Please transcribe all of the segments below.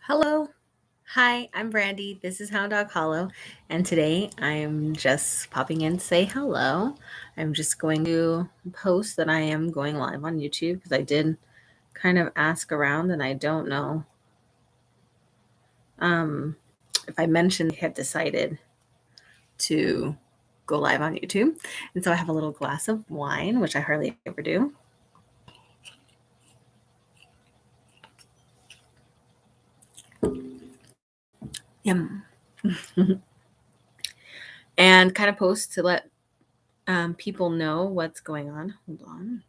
Hello. Hi, I'm Brandy. This is Hound Dog Hollow. And today I'm just popping in to say hello. I'm just going to post that I am going live on YouTube because I did kind of ask around and I don't know if I mentioned they had decided to go live on YouTube. And so I have a little glass of wine, which I hardly ever do. Yum. And kind of post to let people know what's going on. Hold on.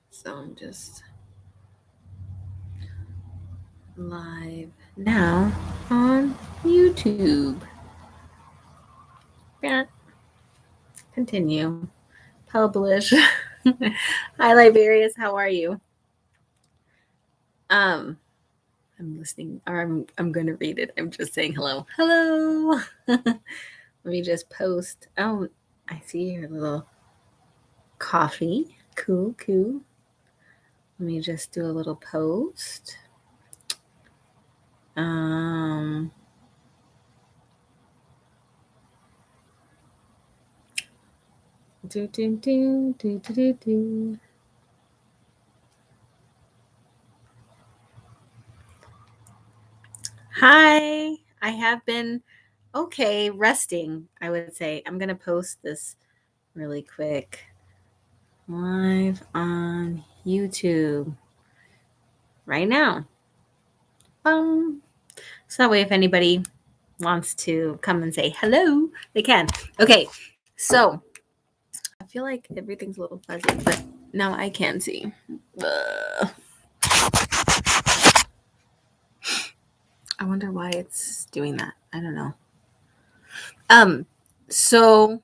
So I'm just live now on YouTube. Yeah. Continue. Publish. Hi, Liberius. How are you? I'm listening, or I'm going to read it. I'm just saying hello. Hello. Let me just post. Oh, I see your little coffee. Cool. Let me just do a little post. Do. Hi. I have been resting, I would say. I'm going to post this really quick live on YouTube right now. So that way, if anybody wants to come and say hello, they can. Okay, so I feel like everything's a little fuzzy, but now I can see. I wonder why it's doing that. I don't know. So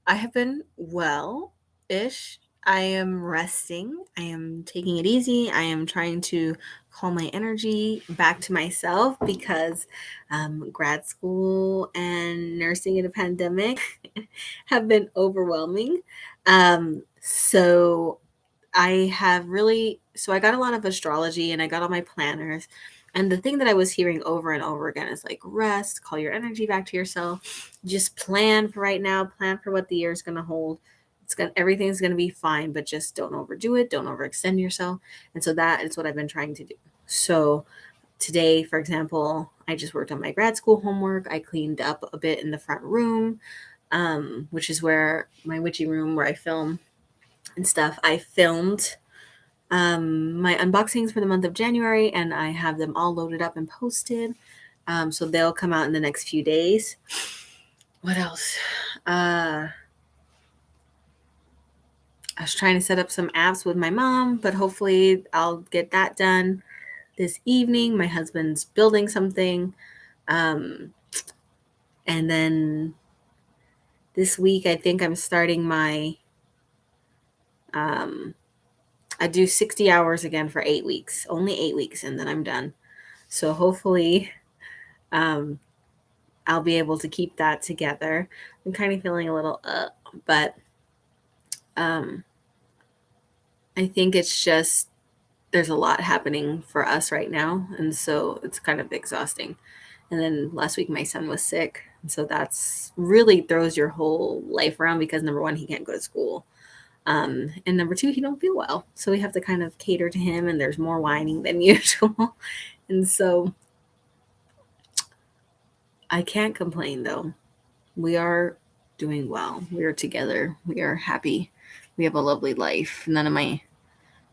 I have been well-ish. I am resting. I am taking it easy. I am trying to call my energy back to myself because grad school and nursing in a pandemic have been overwhelming. So I got a lot of astrology and I got all my planners. And the thing that I was hearing over and over again is like rest, call your energy back to yourself, just plan for right now, plan for what the year is going to hold. Everything's going to be fine, but just don't overdo it, don't overextend yourself. And so that is what I've been trying to do. So today, for example, I just worked on my grad school homework. I cleaned up a bit in the front room, which is where my witchy room where I film and stuff. I filmed my unboxings for the month of January, and I have them all loaded up and posted. So they'll come out in the next few days. What else? I was trying to set up some apps with my mom, but hopefully I'll get that done this evening. My husband's building something. And then this week, I think I'm starting my, I do 60 hours again for 8 weeks, only 8 weeks, and then I'm done. So hopefully, I'll be able to keep that together. I'm kind of feeling a little but I think it's just there's a lot happening for us right now, and so it's kind of exhausting. And then last week my son was sick, and so that's really throws your whole life around because number one, he can't go to school. And number two, he don't feel well. So we have to kind of cater to him, and there's more whining than usual. And so I can't complain though. We are doing well. We are together. We are happy. We have a lovely life. None of my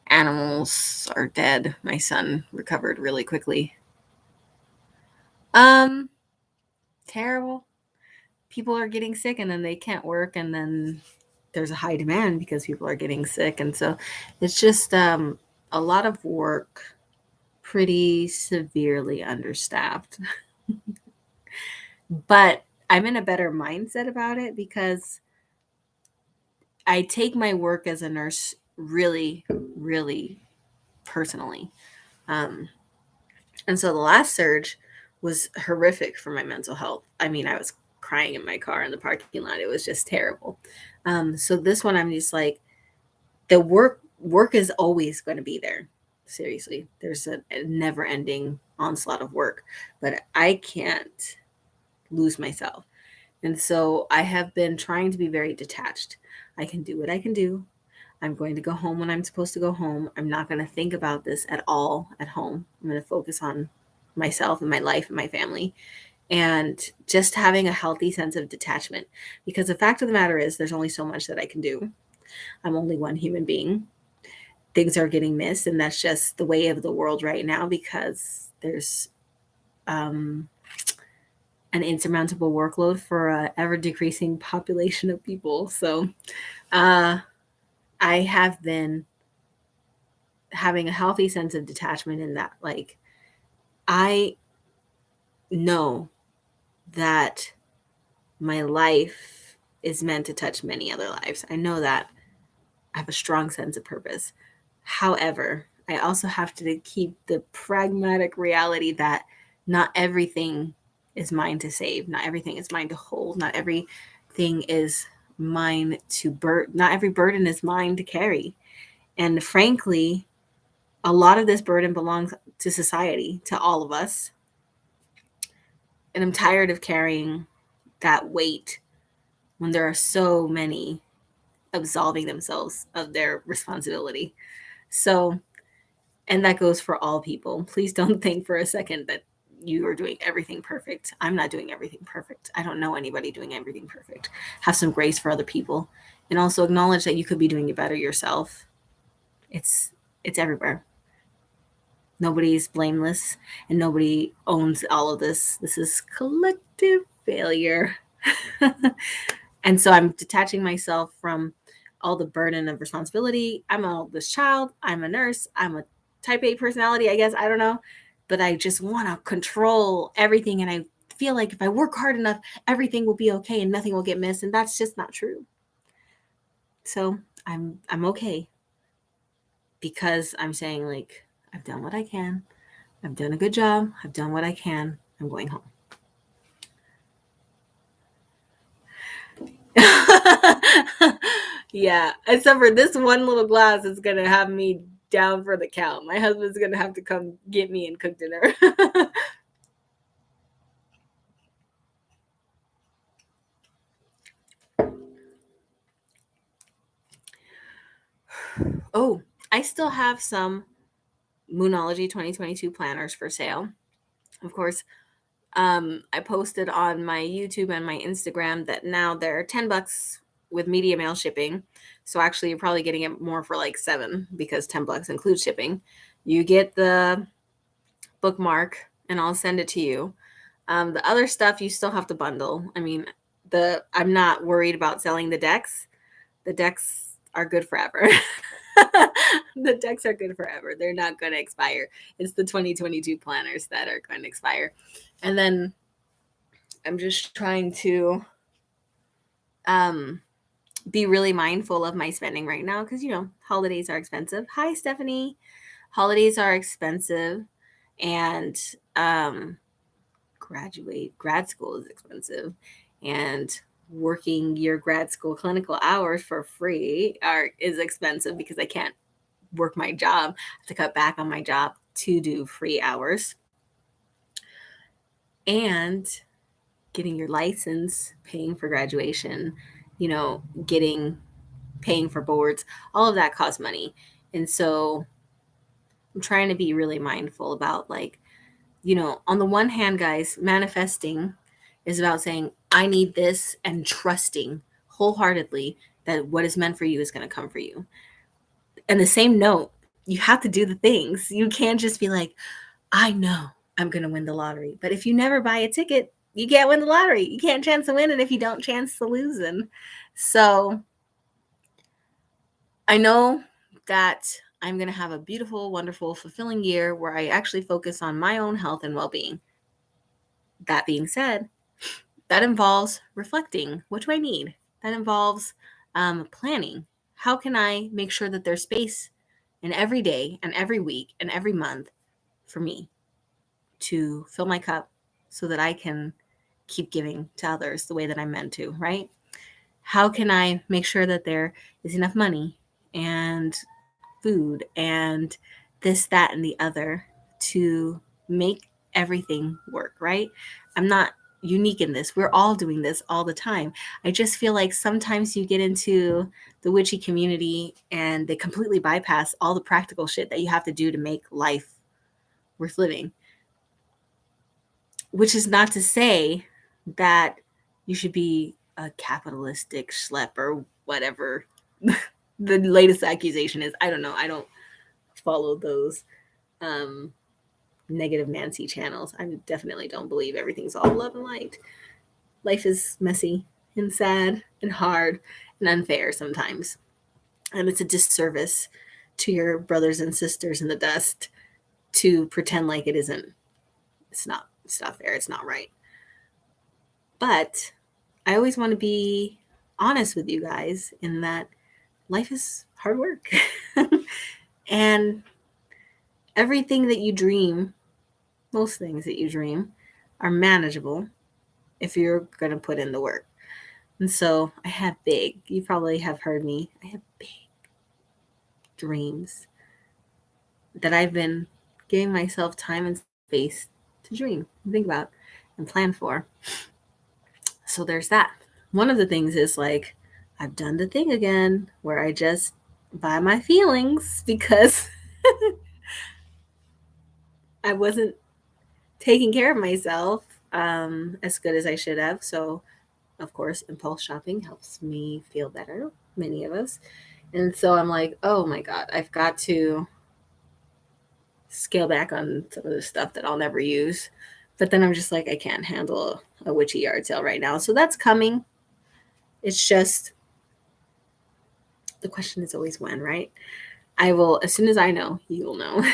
animals are dead. My son recovered really quickly. Um, Terrible. People are getting sick and then they can't work and then there's a high demand because people are getting sick and so it's just a lot of work, pretty severely understaffed. But I'm in a better mindset about it because I take my work as a nurse really, really personally. Um, and so the last surge was horrific for my mental health. I mean, I was crying in my car in the parking lot. It was just terrible. So this one, I'm just like, the work is always going to be there. Seriously, there's a never ending onslaught of work, but I can't lose myself. And so I have been trying to be very detached. I can do what I can do. I'm going to go home when I'm supposed to go home. I'm not going to think about this at all at home. I'm going to focus on myself and my life and my family, and just having a healthy sense of detachment. Because the fact of the matter is, there's only so much that I can do. I'm only one human being. Things are getting missed, and that's just the way of the world right now because there's um, an insurmountable workload for an ever decreasing population of people. So uh, I have been having a healthy sense of detachment in that, like, I know that my life is meant to touch many other lives. I know that. I have a strong sense of purpose. However, I also have to keep the pragmatic reality that not everything is mine to save. Not everything is mine to hold. Not everything is mine to not every burden is mine to carry. And frankly, a lot of this burden belongs to society, to all of us. And I'm tired of carrying that weight when there are so many absolving themselves of their responsibility. So, and that goes for all people. Please don't think for a second that you are doing everything perfect. I'm not doing everything perfect. I don't know anybody doing everything perfect. Have some grace for other people, and also acknowledge that you could be doing it better yourself. It's it's everywhere. Nobody's blameless, and nobody owns all of this. This is collective failure. And so I'm detaching myself from all the burden of responsibility. I'm an oldest child. I'm a nurse. I'm a type A personality, I guess. I don't know. But I just want to control everything. And I feel like if I work hard enough, everything will be okay and nothing will get missed. And that's just not true. So I'm okay because I'm saying, like, I've done what I can. I've done a good job. I've done what I can. I'm going home. Yeah, except for this one little glass is gonna have me down for the count. My husband's gonna have to come get me and cook dinner. Oh, I still have some Moonology 2022 planners for sale. Of course, I posted on my YouTube and my Instagram that now they're $10 with media mail shipping. So actually, you're probably getting it more for like $7 because $10 includes shipping. You get the bookmark, and I'll send it to you. The other stuff you still have to bundle. I mean, I'm not worried about selling the decks. The decks are good forever. The decks are good forever. They're not going to expire. It's the 2022 planners that are going to expire. And then I'm just trying to um, be really mindful of my spending right now because, holidays are expensive. Hi, Stephanie. Holidays are expensive. And grad school is expensive, and working your grad school clinical hours for free is expensive because I can't work my job. I have to cut back on my job to do free hours. And getting your license, paying for graduation, paying for boards, all of that costs money. And so I'm trying to be really mindful about, like, on the one hand, guys, manifesting is about saying, I need this, and trusting wholeheartedly that what is meant for you is going to come for you. And the same note, you have to do the things. You can't just be like, I know I'm going to win the lottery. But if you never buy a ticket, you can't win the lottery. You can't chance to win. And if you don't chance to losing. So I know that I'm going to have a beautiful, wonderful, fulfilling year where I actually focus on my own health and well-being. That being said, that involves reflecting. What do I need? That involves planning. How can I make sure that there's space in every day and every week and every month for me to fill my cup so that I can keep giving to others the way that I'm meant to, right? How can I make sure that there is enough money and food and this, that, and the other to make everything work, right? I'm not unique in this. We're all doing this all the time. I just feel like sometimes you get into the witchy community and they completely bypass all the practical shit that you have to do to make life worth living. Which is not to say that you should be a capitalistic schlep or whatever the latest accusation is. I don't know. I don't follow those um, negative Nancy channels. I definitely don't believe everything's all love and light. Life is messy and sad and hard and unfair sometimes. And it's a disservice to your brothers and sisters in the dust to pretend like it isn't. It's not fair. It's not right. But I always want to be honest with you guys in that life is hard work. And everything that you dream, most things that you dream, are manageable if you're going to put in the work. And so I have big, you probably have heard me, I have big dreams that I've been giving myself time and space to dream and think about and plan for. So there's that. One of the things is like, I've done the thing again where I just buy my feelings because I wasn't taking care of myself as good as I should have. So, of course, impulse shopping helps me feel better, many of us. And so I'm like, oh my God, I've got to scale back on some of the stuff that I'll never use. But then I'm just like, I can't handle a witchy yard sale right now. So that's coming. It's just the question is always when, right? I will, as soon as I know, you will know.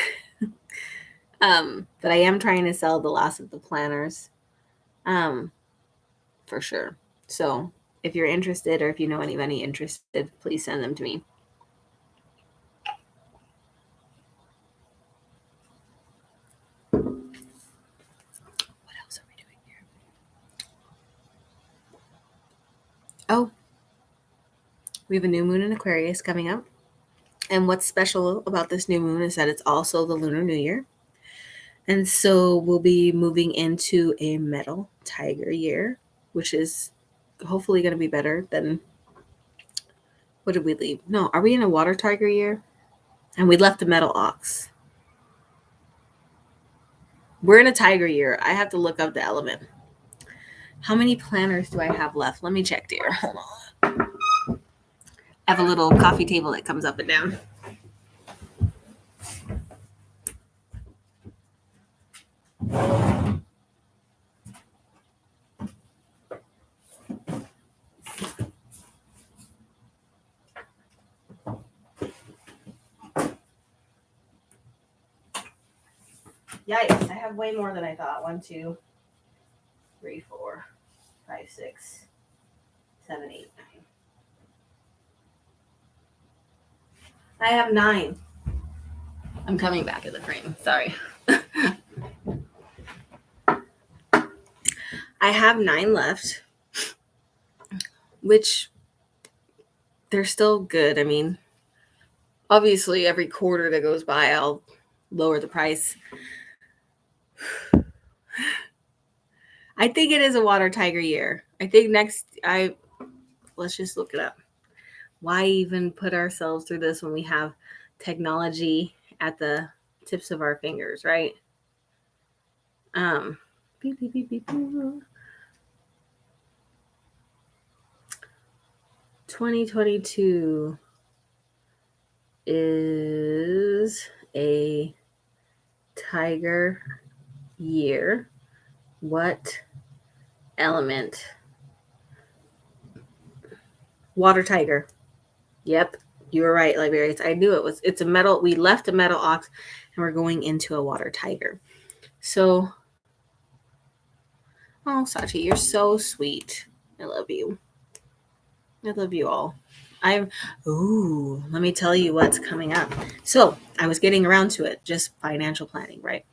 But I am trying to sell the last of the planners, for sure. So if you're interested or if you know anybody interested, please send them to me. What else are we doing here? Oh, we have a new moon in Aquarius coming up. And what's special about this new moon is that it's also the Lunar New Year. And so we'll be moving into a metal tiger year, which is hopefully going to be better than what did we leave? No, are we in a water tiger year? And we left the metal ox. We're in a tiger year. I have to look up the element. How many planners do I have left? Let me check, dear. Hold on. I have a little coffee table that comes up and down. Yikes, I have way more than I thought. 1, 2, 3, 4, 5, 6, 7, 8, 9. I have 9. I'm coming back in the frame. Sorry. I have 9 left, which they're still good. I mean, obviously, every quarter that goes by, I'll lower the price. I think it is a water tiger year. I think let's just look it up. Why even put ourselves through this when we have technology at the tips of our fingers, right? Beep, beep, beep, beep, beep. 2022 is a tiger year. What element? Water tiger. Yep, you were right, Liberius. I knew it was. It's a metal. We left a metal ox, and we're going into a water tiger. So, oh, Sachi, you're so sweet. I love you. I love you all. Let me tell you what's coming up. So, I was getting around to it, just financial planning, right?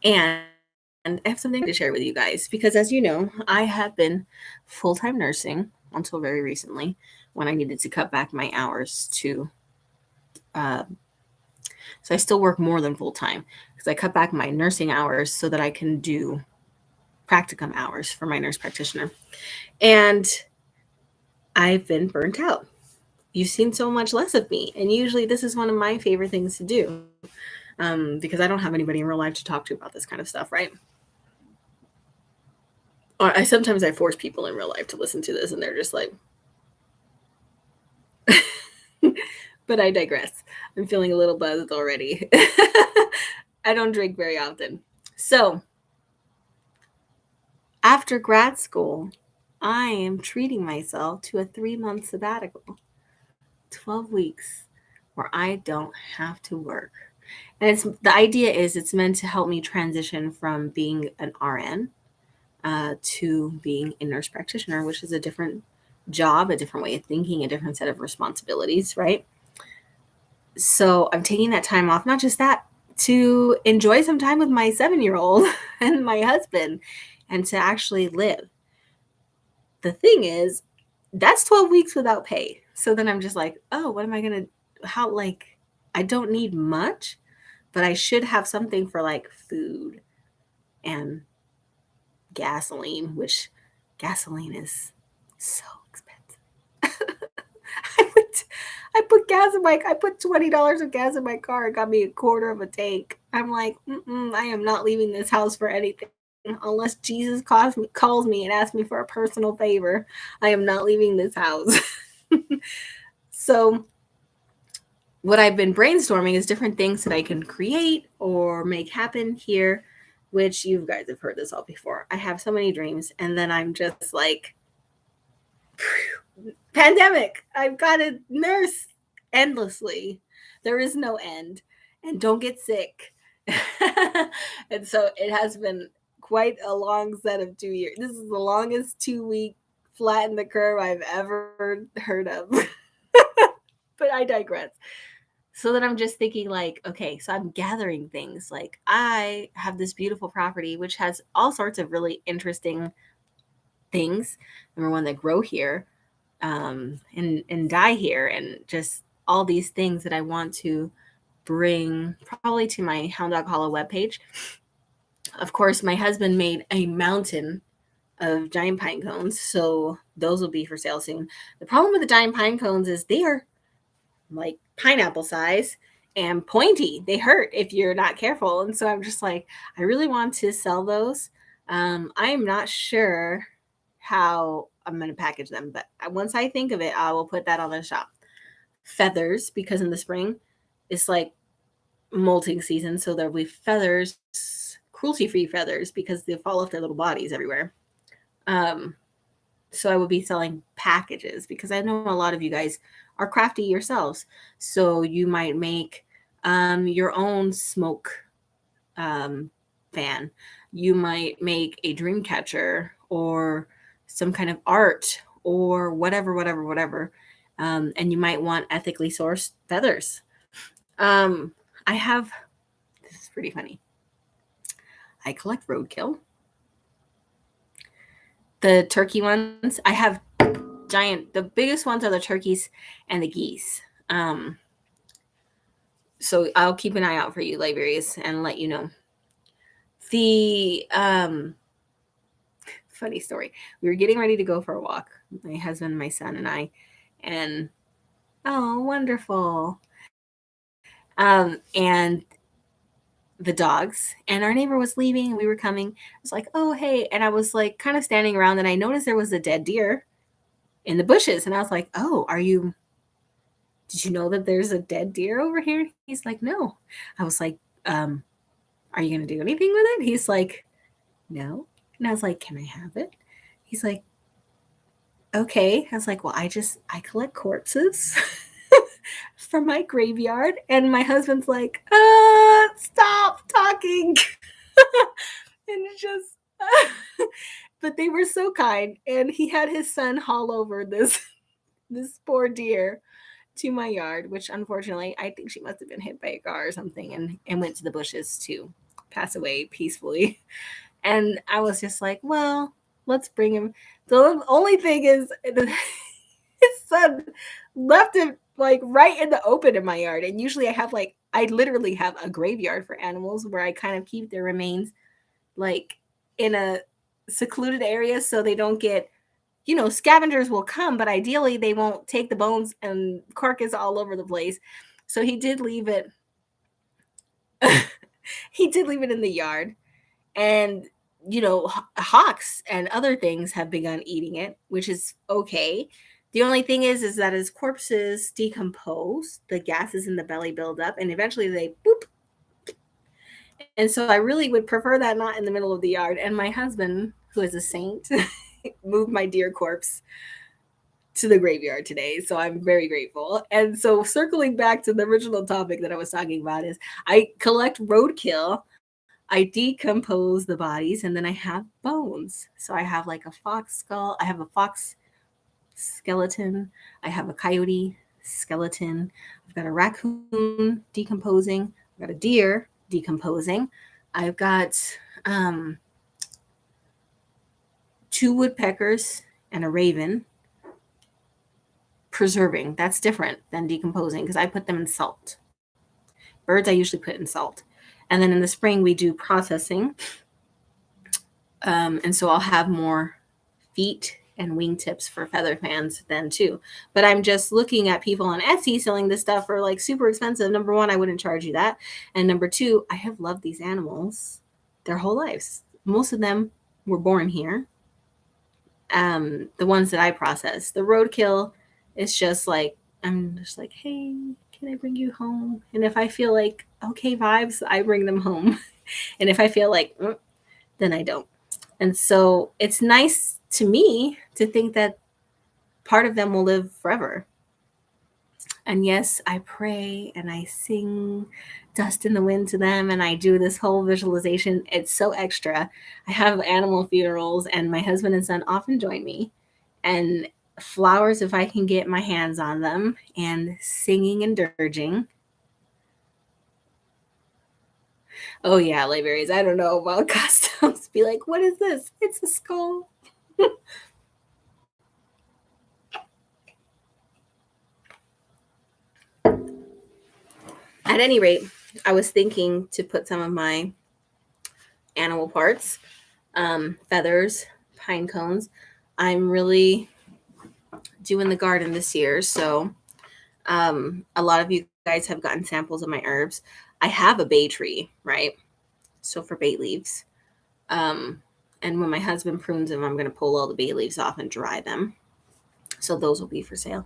And I have something to share with you guys because, as you know, I have been full time nursing until very recently when I needed to cut back my hours to So I still work more than full time because I cut back my nursing hours so that I can do practicum hours for my nurse practitioner. And I've been burnt out. You've seen so much less of me. And usually this is one of my favorite things to do, because I don't have anybody in real life to talk to about this kind of stuff, right? Or sometimes I force people in real life to listen to this and they're just like, but I digress. I'm feeling a little buzzed already. I don't drink very often. So after grad school, I am treating myself to a 3-month sabbatical, 12 weeks where I don't have to work. And the idea is it's meant to help me transition from being an RN to being a nurse practitioner, which is a different job, a different way of thinking, a different set of responsibilities, right? So I'm taking that time off, not just that, to enjoy some time with my 7-year-old and my husband and to actually live. The thing is, that's 12 weeks without pay. So then I'm just like, oh, what am I going to, how, like, I don't need much, but I should have something for like food and gasoline, which gasoline is so expensive. I put I put $20 of gas in my car. It got me a quarter of a tank. I'm like, I am not leaving this house for anything unless Jesus calls me and asks me for a personal favor. I am not leaving this house. So what I've been brainstorming is different things that I can create or make happen here, which you guys have heard this all before. I have so many dreams, and then I'm just like, pandemic. I've got to nurse endlessly. There is no end. And don't get sick. And so it has been quite a long set of 2 years. This is the longest 2-week flatten the curve I've ever heard of. But I digress. So then I'm just thinking, like, okay, so I'm gathering things. Like, I have this beautiful property which has all sorts of really interesting things. Number one, that grow here, and die here, and just all these things that I want to bring probably to my Hound Dog Hollow webpage. Of course, my husband made a mountain of giant pine cones, so those will be for sale soon. The problem with the giant pine cones is they are like pineapple size and pointy. They hurt if you're not careful. And so I'm just like, I really want to sell those. I'm not sure how I'm going to package them, but once I think of it, I will put that on the shop. Feathers, because in the spring it's like molting season, so there'll be feathers, cruelty-free feathers, because they fall off their little bodies everywhere. So I will be selling packages because I know a lot of you guys are crafty yourselves. So you might make your own smoke fan. You might make a dream catcher or some kind of art or whatever. And you might want ethically sourced feathers. I have, this is pretty funny. I collect roadkill. The turkey ones, I have giant, the biggest ones are the turkeys and the geese. So I'll keep an eye out for you, libraries, and let you know. The funny story. We were getting ready to go for a walk, my husband, my son, and I, and oh, wonderful. And the dogs, and our neighbor was leaving. We were coming. I was like, oh, hey. And I was like kind of standing around, and I noticed there was a dead deer in the bushes. And I was like, oh, did you know that there's a dead deer over here? He's like, no. I was like, are you going to do anything with it? He's like, no. And I was like, can I have it? He's like, okay. I was like, well, I collect corpses from my graveyard. And my husband's like, stop talking. And it's just, but they were so kind. And he had his son haul over this poor deer to my yard, which unfortunately I think she must have been hit by a car or something, and went to the bushes to pass away peacefully. And I was just like, well, let's bring him. The only thing is his son left him like right in the open in my yard. And usually I literally have a graveyard for animals where I kind of keep their remains like in a secluded area so they don't get, scavengers will come, but ideally they won't take the bones and carcass all over the place. So he did leave it. He did leave it in the yard. And, hawks and other things have begun eating it, which is okay. The only thing is that as corpses decompose, the gases in the belly build up and eventually they boop. And so I really would prefer that not in the middle of the yard. And my husband, who is a saint, moved my deer corpse to the graveyard today. So I'm very grateful. And so circling back to the original topic that I was talking about is I collect roadkill, I decompose the bodies, and then I have bones. So I have like a fox skull, I have a fox skeleton, I have a coyote skeleton, I've got a raccoon decomposing, I've got a deer decomposing, I've got um, two woodpeckers and a raven preserving. That's different than decomposing because I put them in salt. Birds I usually put in salt. And then in the spring we do processing. And so I'll have more feet and wingtips for feather fans then too. But I'm just looking at people on Etsy selling this stuff for like super expensive. Number one, I wouldn't charge you that. And number two, I have loved these animals their whole lives. Most of them were born here. The ones that I process. The roadkill is just like, I'm just like, hey, can I bring you home? And if I feel like okay vibes, I bring them home. And if I feel like, then I don't. And so it's nice to me to think that part of them will live forever. And yes, I pray and I sing Dust in the Wind to them and I do this whole visualization. It's so extra. I have animal funerals and my husband and son often join me. And flowers, if I can get my hands on them, and singing and dirging. Oh, yeah, libraries. I don't know about customs. Be like, what is this? It's a skull. At any rate, I was thinking to put some of my animal parts, feathers, pine cones. I'm really doing the garden this year, so a lot of you guys have gotten samples of my herbs. I have a bay tree, right? So for bay leaves. And when my husband prunes them, I'm going to pull all the bay leaves off and dry them. So those will be for sale.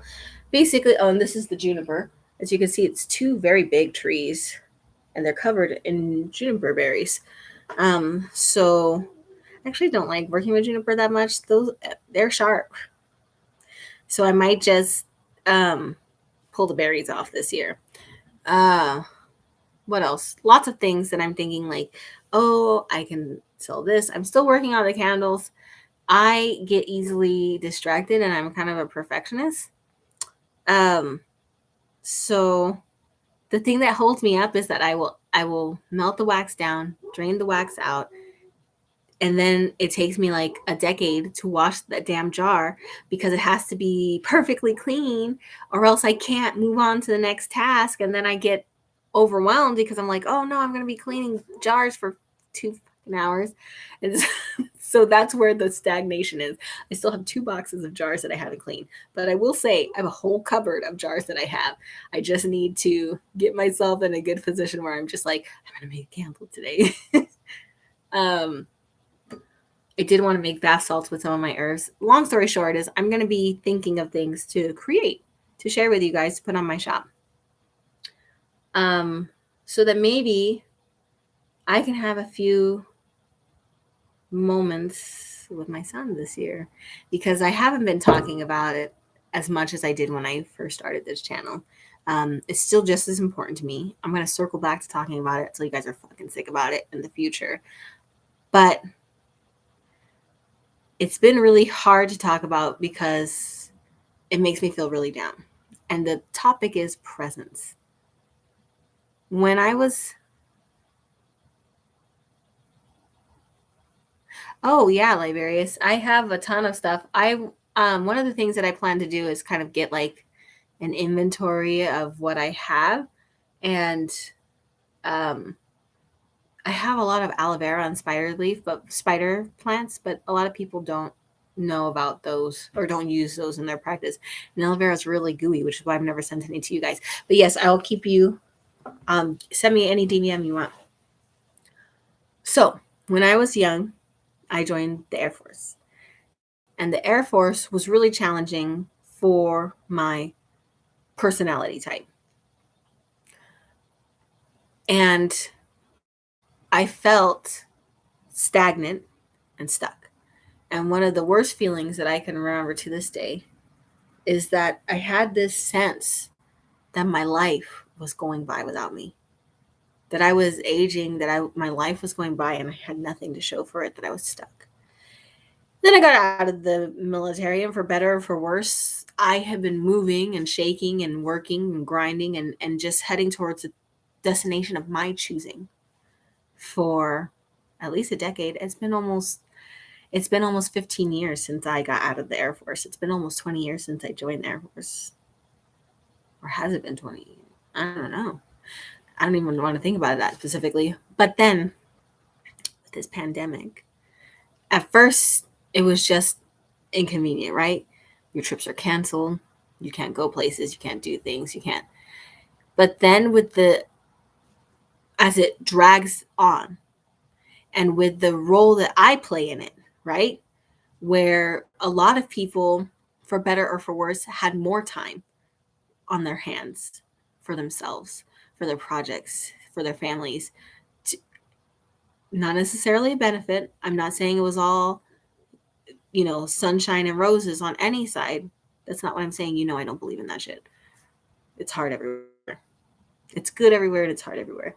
Basically, and this is the juniper. As you can see, it's two very big trees, and they're covered in juniper berries. So I actually don't like working with juniper that much. They're sharp. So I might just pull the berries off this year. What else? Lots of things that I'm thinking like, oh, I can sell this. I'm still working on the candles. I get easily distracted and I'm kind of a perfectionist. So the thing that holds me up is that I will melt the wax down, drain the wax out, and then it takes me like a decade to wash that damn jar because it has to be perfectly clean or else I can't move on to the next task, and then I get overwhelmed because I'm like, oh no, I'm going to be cleaning jars for 2 hours. And so that's where the stagnation is. I still have 2 boxes of jars that I haven't cleaned, but I will say I have a whole cupboard of jars that I have. I just need to get myself in a good position where I'm just like, I'm going to make a candle today. um I did want to make bath salts with some of my herbs. Long story short is I'm going to be thinking of things to create, to share with you guys, to put on my shop. So that maybe I can have a few moments with my son this year because I haven't been talking about it as much as I did when I first started this channel. It's still just as important to me. I'm going to circle back to talking about it until you guys are fucking sick about it in the future. But it's been really hard to talk about because it makes me feel really down. And the topic is presence. When I was, oh yeah, Liberius, I have a ton of stuff. One of the things that I plan to do is kind of get like an inventory of what I have. And I have a lot of aloe vera and spider plants, but a lot of people don't know about those or don't use those in their practice. And aloe vera is really gooey, which is why I've never sent any to you guys. But yes, I'll keep you. Send me any DVM you want. So when I was young, I joined the Air Force, and the Air Force was really challenging for my personality type, and I felt stagnant and stuck. And one of the worst feelings that I can remember to this day is that I had this sense that my life was going by without me, that I was aging, that my life was going by and I had nothing to show for it, that I was stuck. Then I got out of the military, and for better or for worse, I have been moving and shaking and working and grinding and just heading towards a destination of my choosing for at least a decade. It's been almost 15 years since I got out of the Air Force. It's been almost 20 years since I joined the Air Force. Or has it been 20 years? I don't know. I don't even want to think about that specifically. But then with this pandemic, at first it was just inconvenient, right? Your trips are canceled. You can't go places. You can't do things. You can't. But then as it drags on and with the role that I play in it, right? Where a lot of people, for better or for worse, had more time on their hands for themselves, for their projects, for their families. To, not necessarily a benefit. I'm not saying it was all, sunshine and roses on any side. That's not what I'm saying. I don't believe in that shit. It's hard everywhere. It's good everywhere and it's hard everywhere.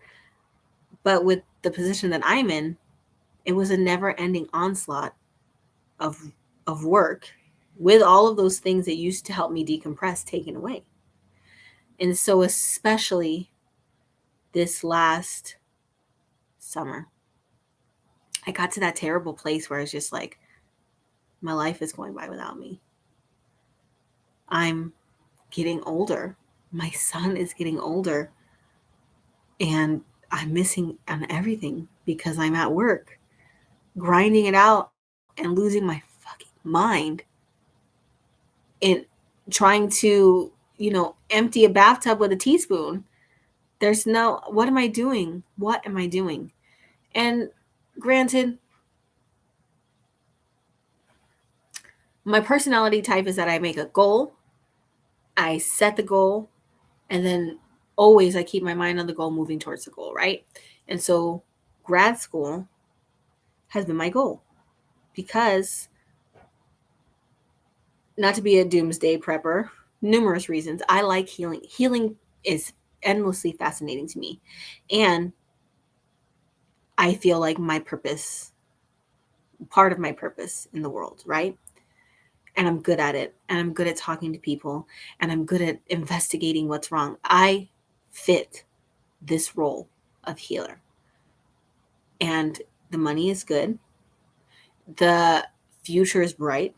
But with the position that I'm in, it was a never-ending onslaught of work with all of those things that used to help me decompress taken away. And so especially this last summer, I got to that terrible place where I was just like, my life is going by without me. I'm getting older. My son is getting older. And I'm missing on everything because I'm at work, grinding it out and losing my fucking mind in trying to, empty a bathtub with a teaspoon. What am I doing? What am I doing? And granted, my personality type is that I make a goal, I set the goal, and then always I keep my mind on the goal, moving towards the goal, right? And so grad school has been my goal because, not to be a doomsday prepper, numerous reasons. I like healing. Healing is endlessly fascinating to me. And I feel like part of my purpose in the world, right? And I'm good at it. And I'm good at talking to people. And I'm good at investigating what's wrong. I fit this role of healer. And the money is good. The future is bright.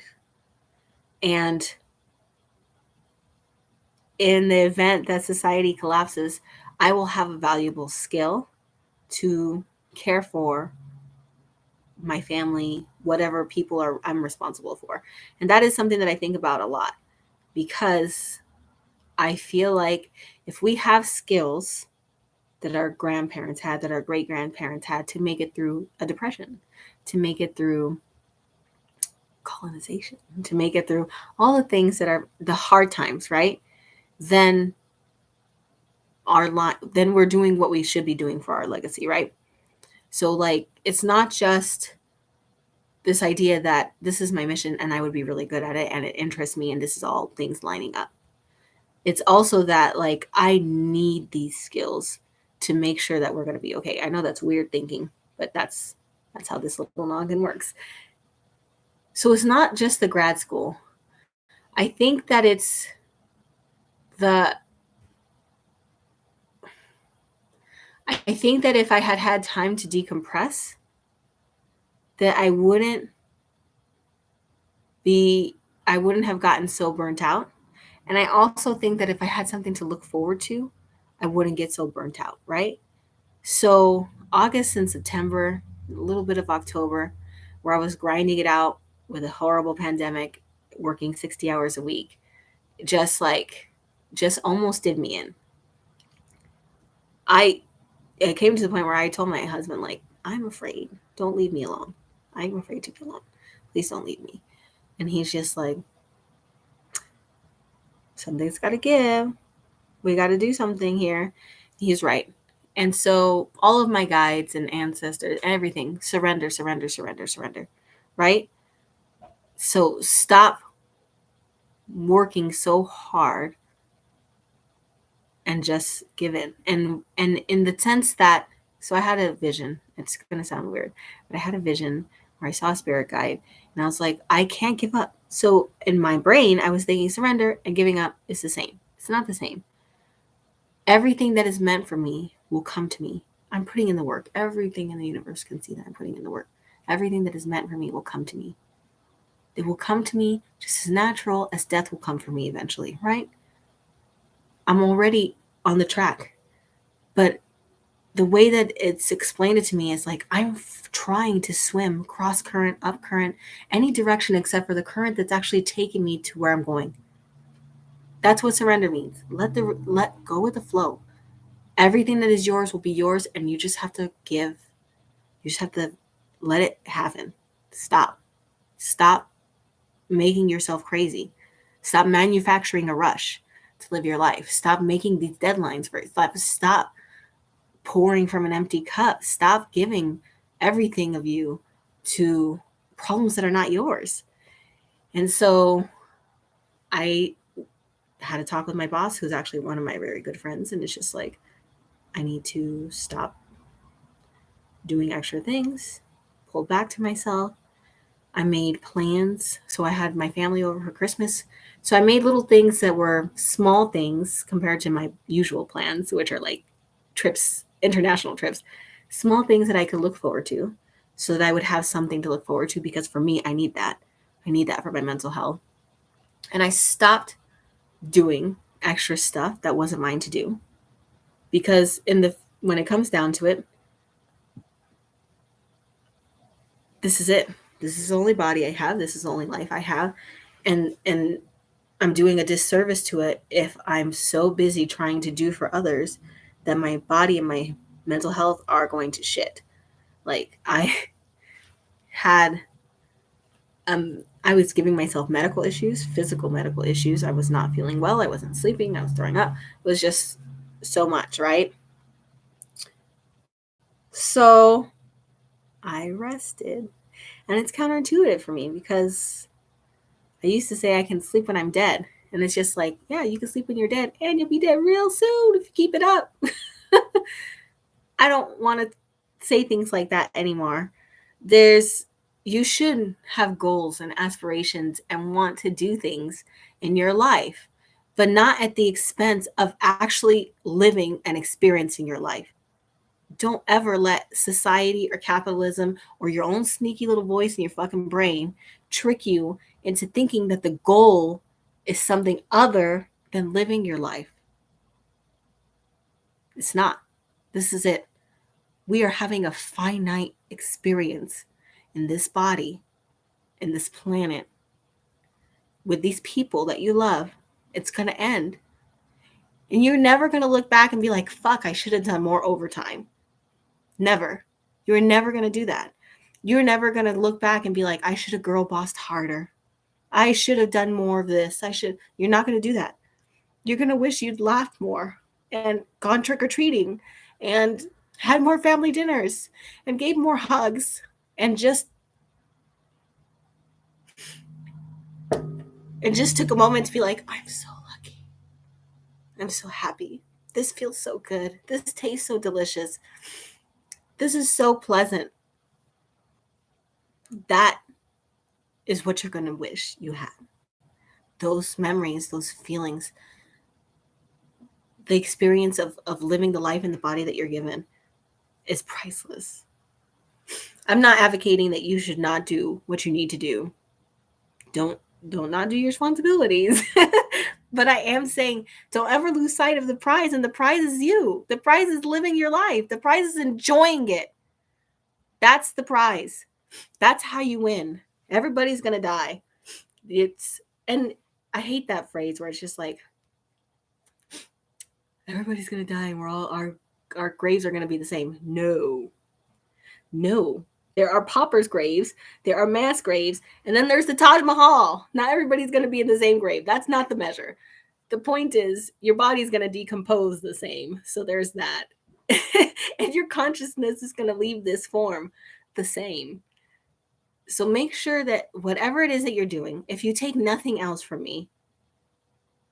And in the event that society collapses, I will have a valuable skill to care for my family, whatever I'm responsible for. And that is something that I think about a lot because I feel like if we have skills that our grandparents had, that our great grandparents had to make it through a depression, to make it through colonization, to make it through all the things that are the hard times, right? Then then we're doing what we should be doing for our legacy, right? So like it's not just this idea that this is my mission and I would be really good at it and it interests me and this is all things lining up. It's also that like I need these skills to make sure that we're going to be okay. I know that's weird thinking, but that's how this little noggin works. So it's not just the grad school. I think that it's the I think that if I had had time to decompress, that I wouldn't have gotten so burnt out And I also think that if I had something to look forward to, I wouldn't get so burnt out, right? So August and September, a little bit of October, where I was grinding it out with a horrible pandemic, working 60 hours a week, just like, just almost did me in. I it came to the point where I told my husband, like, I'm afraid. Don't leave me alone. I'm afraid to be alone. Please don't leave me. And he's just like, something's got to give. We got to do something here. He's right. And so all of my guides and ancestors, everything, surrender, surrender, surrender, surrender, right? So stop working so hard and just give in. And in the sense that, so I had a vision. It's gonna sound weird, but I had a vision where I saw a spirit guide, and I was like, I can't give up. So in my brain, I was thinking surrender and giving up is the same. It's not the same. Everything that is meant for me will come to me. I'm putting in the work. Everything in the universe can see that I'm putting in the work. Everything that is meant for me will come to me. It will come to me just as natural as death will come for me eventually, right? I'm already on the track. But the way that it's explained it to me is like I'm trying to swim cross current, up current, any direction except for the current that's actually taking me to where I'm going. That's what surrender means. Let go with the flow. Everything that is yours will be yours, and you just have to give. You just have to let it happen. Stop making yourself crazy. Stop manufacturing a rush to live your life. Stop making these deadlines for it. Stop pouring from an empty cup. Stop giving everything of you to problems that are not yours. And so I had a talk with my boss, who's actually one of my very good friends, and it's just like, I need to stop doing extra things, pull back to myself. I made plans. So I had my family over for Christmas. So I made little things that were small things compared to my usual plans, which are like trips, international trips, small things that I could look forward to so that I would have something to look forward to, because for me, I need that. I need that for my mental health. And I stopped doing extra stuff that wasn't mine to do, because when it comes down to it, this is it. This is the only body I have. This is the only life I have. And I'm doing a disservice to it if I'm so busy trying to do for others that my body and my mental health are going to shit. Like had I was giving myself medical issues, physical medical issues. I was not feeling well. I wasn't sleeping. I was throwing up. It was just so much, right? So I rested. And it's counterintuitive for me because I used to say I can sleep when I'm dead. And it's just like, yeah, you can sleep when you're dead, and you'll be dead real soon if you keep it up. I don't want to say things like that anymore. There's You should have goals and aspirations and want to do things in your life, but not at the expense of actually living and experiencing your life. Don't ever let society or capitalism or your own sneaky little voice in your fucking brain trick you into thinking that the goal is something other than living your life. It's not. This is it. We are having a finite experience in this body, in this planet, with these people that you love. It's going to end. And you're never going to look back and be like, fuck, I should have done more overtime. Never. You're never going to do that. You're never going to look back and be like, I should have girl bossed harder. I should have done more of this. You're not going to do that. You're going to wish you'd laughed more and gone trick or treating and had more family dinners and gave more hugs and just took a moment to be like, I'm so lucky. I'm so happy. This feels so good. This tastes so delicious. This is so pleasant. That is what you're going to wish you had. Those memories, those feelings, the experience of living the life in the body that you're given is priceless. I'm not advocating that you should not do what you need to do. Don't not do your responsibilities. But I am saying, don't ever lose sight of the prize, and the prize is you. The prize is living your life. The prize is enjoying it. That's the prize. That's how you win. Everybody's gonna die. It's and I hate that phrase where it's just like everybody's gonna die and we're all our graves are gonna be the same. No, no. There are paupers' graves, there are mass graves, and then there's the Taj Mahal. Not everybody's gonna be in the same grave. That's not the measure. The point is your body's going to decompose the same. So there's that. And your consciousness is going to leave this form the same. So make sure that whatever it is that you're doing, if you take nothing else from me,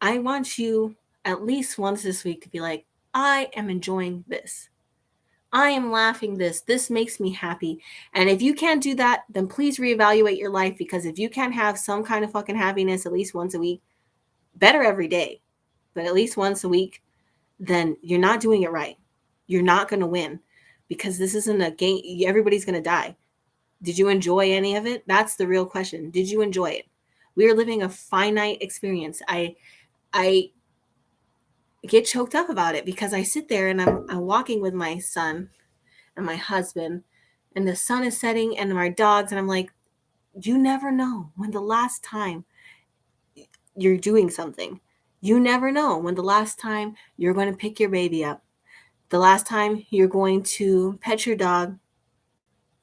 I want you at least once this week to be like, I am enjoying this. I am laughing this. This makes me happy. And if you can't do that, then please reevaluate your life, because if you can't have some kind of fucking happiness at least once a week, better every day, but at least once a week, then you're not doing it right. You're not going to win, because this isn't a game. Everybody's going to die. Did you enjoy any of it? That's the real question. Did you enjoy it? We are living a finite experience. I get choked up about it because I sit there and I'm walking with my son and my husband, and the sun is setting and my dogs, and I'm like, you never know when the last time you're doing something. You never know when the last time you're going to pick your baby up, the last time you're going to pet your dog,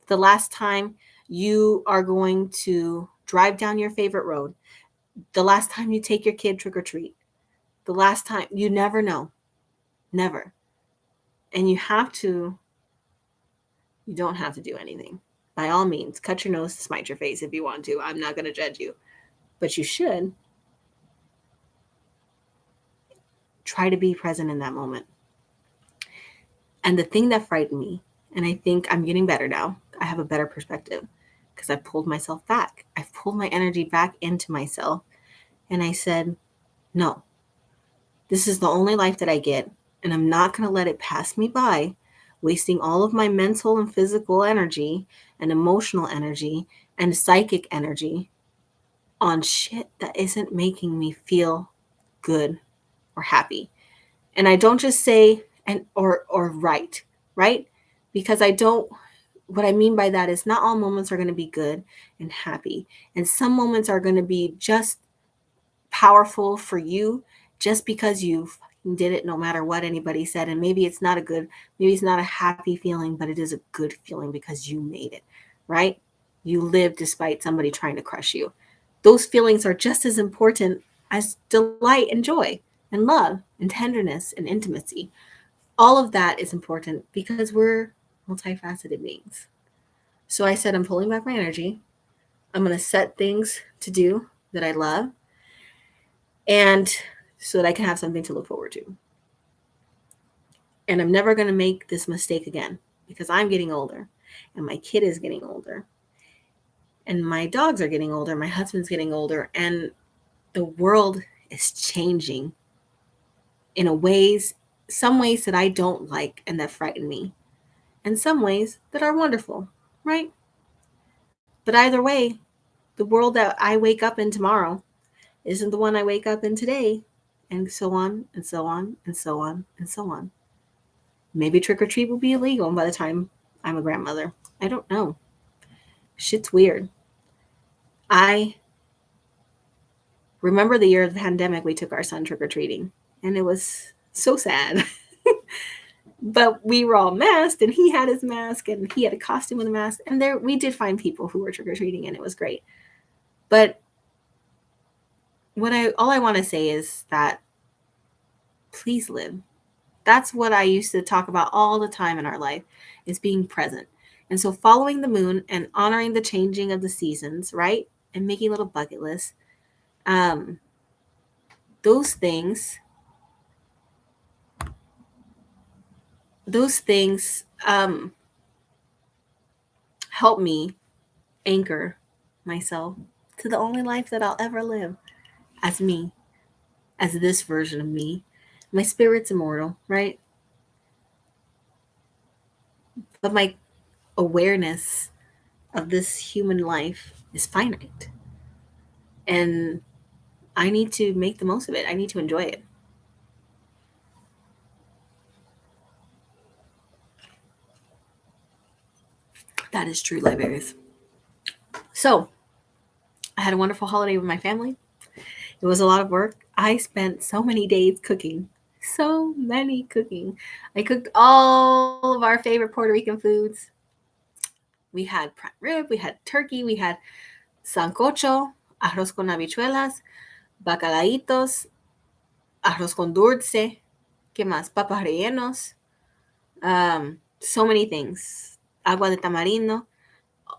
the last time you are going to drive down your favorite road, the last time you take your kid trick or treat, the last time. You never know. Never. And you don't have to do anything. By all means, cut your nose to spite your face if you want to. I'm not going to judge you. But you should try to be present in that moment. And the thing that frightened me, and I think I'm getting better now, I have a better perspective because I pulled myself back. I've pulled my energy back into myself. And I said, no, this is the only life that I get. And I'm not going to let it pass me by, wasting all of my mental and physical energy and emotional energy and psychic energy on shit that isn't making me feel good or happy. And I don't just say or right? Because I don't, what I mean by that is not all moments are going to be good and happy. And some moments are going to be just powerful for you just because you did it no matter what anybody said. And maybe it's not maybe it's not a happy feeling, but it is a good feeling because you made it, right? You lived despite somebody trying to crush you. Those feelings are just as important as delight and joy and love and tenderness and intimacy. All of that is important because we're multifaceted beings. So I said, I'm pulling back my energy. I'm going to set things to do that I love, and so that I can have something to look forward to. And I'm never going to make this mistake again because I'm getting older and my kid is getting older and my dogs are getting older. My husband's getting older, and the world is changing in some ways that I don't like and that frighten me, and some ways that are wonderful, right? But either way, the world that I wake up in tomorrow isn't the one I wake up in today, and so on and so on and so on and so on. Maybe trick or treat will be illegal by the time I'm a grandmother. I don't know. Shit's weird. I remember the year of the pandemic, we took our son trick or treating, and it was so sad. But we were all masked, and he had his mask, and he had a costume with a mask. And there, we did find people who were trick or treating, and it was great. But all I want to say is that please live. That's what I used to talk about all the time in our life, is being present. And so following the moon and honoring the changing of the seasons, right? And making little bucket lists. Those things, help me anchor myself to the only life that I'll ever live as me, as this version of me. My spirit's immortal, right? But my awareness of this human life is finite. And I need to make the most of it. I need to enjoy it. That is true, Liberius. So, I had a wonderful holiday with my family. It was a lot of work. I spent so many days cooking. So many cooking. I cooked all of our favorite Puerto Rican foods. We had prime rib, we had turkey, we had sancocho, arroz con habichuelas, bacalaitos, arroz con dulce, ¿qué más? Papas rellenos, so many things. Agua de tamarindo.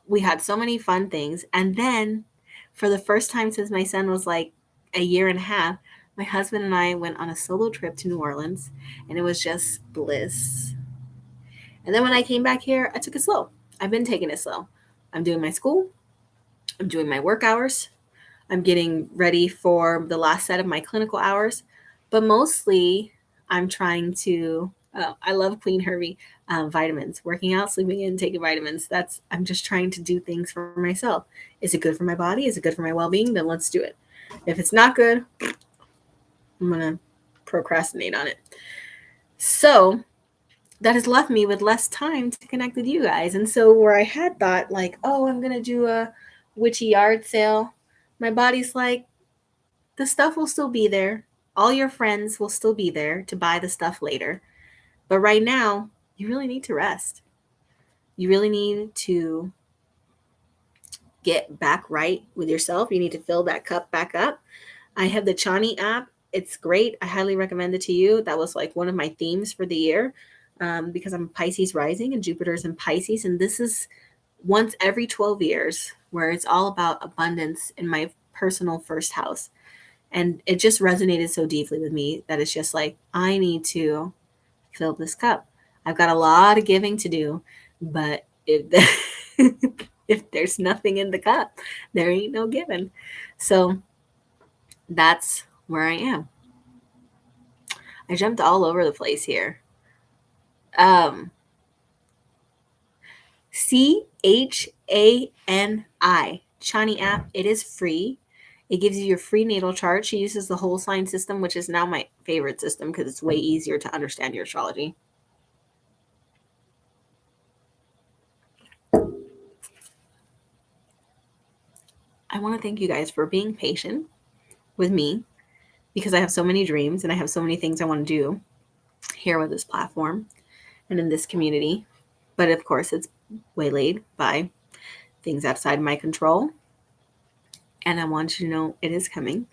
We had so many fun things. And then, for the first time since my son was like a year and a half, my husband and I went on a solo trip to New Orleans, and it was just bliss. And then when I came back here, I took it slow. I've been taking it slow. I'm doing my school, I'm doing my work hours, I'm getting ready for the last set of my clinical hours, but mostly I'm trying to. I love Queen Hervey vitamins, working out, sleeping in, taking vitamins. I'm just trying to do things for myself. Is it good for my body? Is it good for my well being? Then let's do it. If it's not good, I'm gonna procrastinate on it. So that has left me with less time to connect with you guys. And so where I had thought like, oh, I'm gonna do a witchy yard sale, my body's like, the stuff will still be there. All your friends will still be there to buy the stuff later. But right now, you really need to rest. You really need to get back right with yourself. You need to fill that cup back up. I have the Chani app. It's great. I highly recommend it to you. That was like one of my themes for the year, because I'm Pisces rising and Jupiter's in Pisces. And this is once every 12 years where it's all about abundance in my personal first house. And it just resonated so deeply with me that it's just like, I need to fill this cup. I've got a lot of giving to do, but if there's nothing in the cup, there ain't no giving. So that's where I am. I jumped all over the place here. Um, CHANI, Chani app. It is free. It gives you your free natal chart. She uses the whole sign system, which is now my favorite system because it's way easier to understand your astrology. I want to thank you guys for being patient with me because I have so many dreams and I have so many things I want to do here with this platform and in this community. But of course, it's waylaid by things outside my control. And I want you to know it is coming.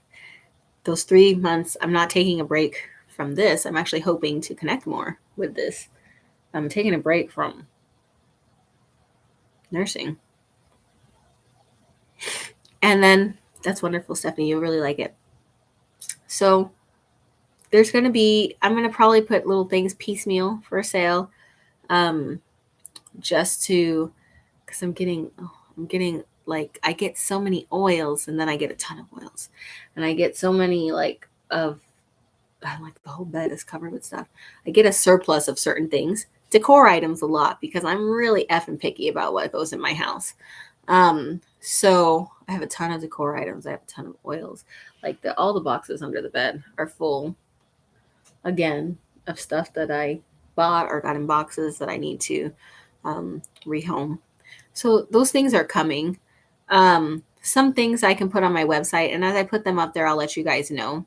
Those 3 months, I'm not taking a break from this. I'm actually hoping to connect more with this. I'm taking a break from nursing. And then that's wonderful, Stephanie. You'll really like it. So there's going to be, I'm going to probably put little things piecemeal for sale, just to, because I'm getting like, I get so many oils and then I get a ton of oils. And I get so many like like the whole bed is covered with stuff. I get a surplus of certain things, decor items a lot because I'm really effing picky about what goes in my house. So I have a ton of decor items. I have a ton of oils. Like all the boxes under the bed are full again of stuff that I bought or got in boxes that I need to rehome. So those things are coming. Some things I can put on my website, and as I put them up there, I'll let you guys know.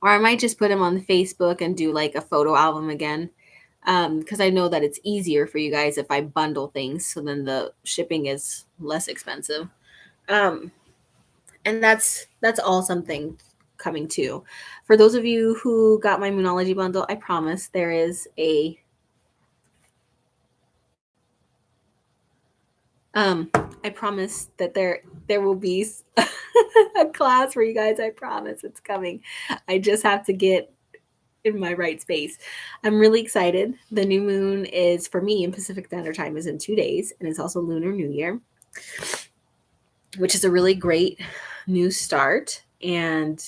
Or I might just put them on the Facebook and do like a photo album again. Because I know that it's easier for you guys if I bundle things, so then the shipping is less expensive. Um, and that's all something coming too. For those of you who got my Moonology bundle, I promise there is a I promise that there will be a class for you guys. I promise it's coming. I just have to get in my right space. I'm really excited. The new moon is for me in Pacific Standard Time is in 2 days, and it's also Lunar New Year, which is a really great new start. And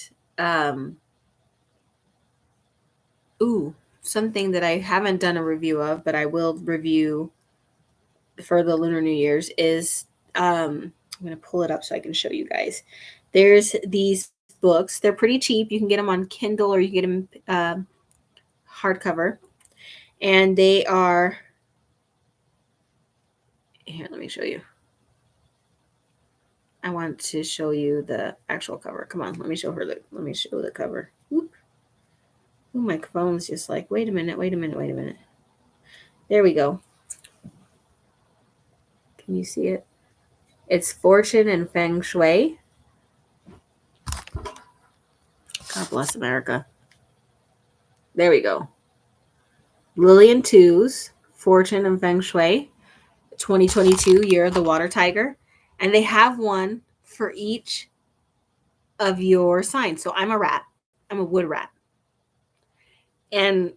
something that I haven't done a review of, but I will review for the Lunar New Year's is I'm going to pull it up so I can show you guys. There's these books. They're pretty cheap. You can get them on Kindle or you can get them hardcover. And they are, here, let me show you. I want to show you the actual cover. Come on, let me show the cover. Whoop. Ooh, my phone's just like, wait a minute. There we go. Can you see it? It's Fortune and Feng Shui. God bless America. There we go. Lillian Two's Fortune and Feng Shui, 2022 Year of the Water Tiger. And they have one for each of your signs. So I'm a rat. I'm a wood rat. And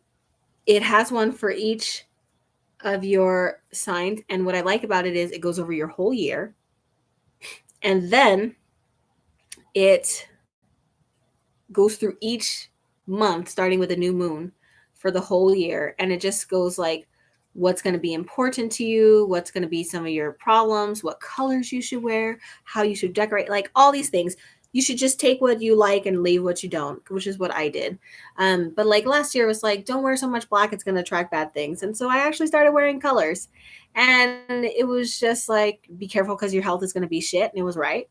it has one for each of your signs. And what I like about it is it goes over your whole year. And then it goes through each month, starting with a new moon for the whole year. And it just goes like what's going to be important to you, what's going to be some of your problems, what colors you should wear, how you should decorate, like all these things. You should just take what you like and leave what you don't, which is what I did. But like last year was like, don't wear so much black, it's going to attract bad things. And so I actually started wearing colors. And it was just like, be careful because your health is going to be shit. And it was right.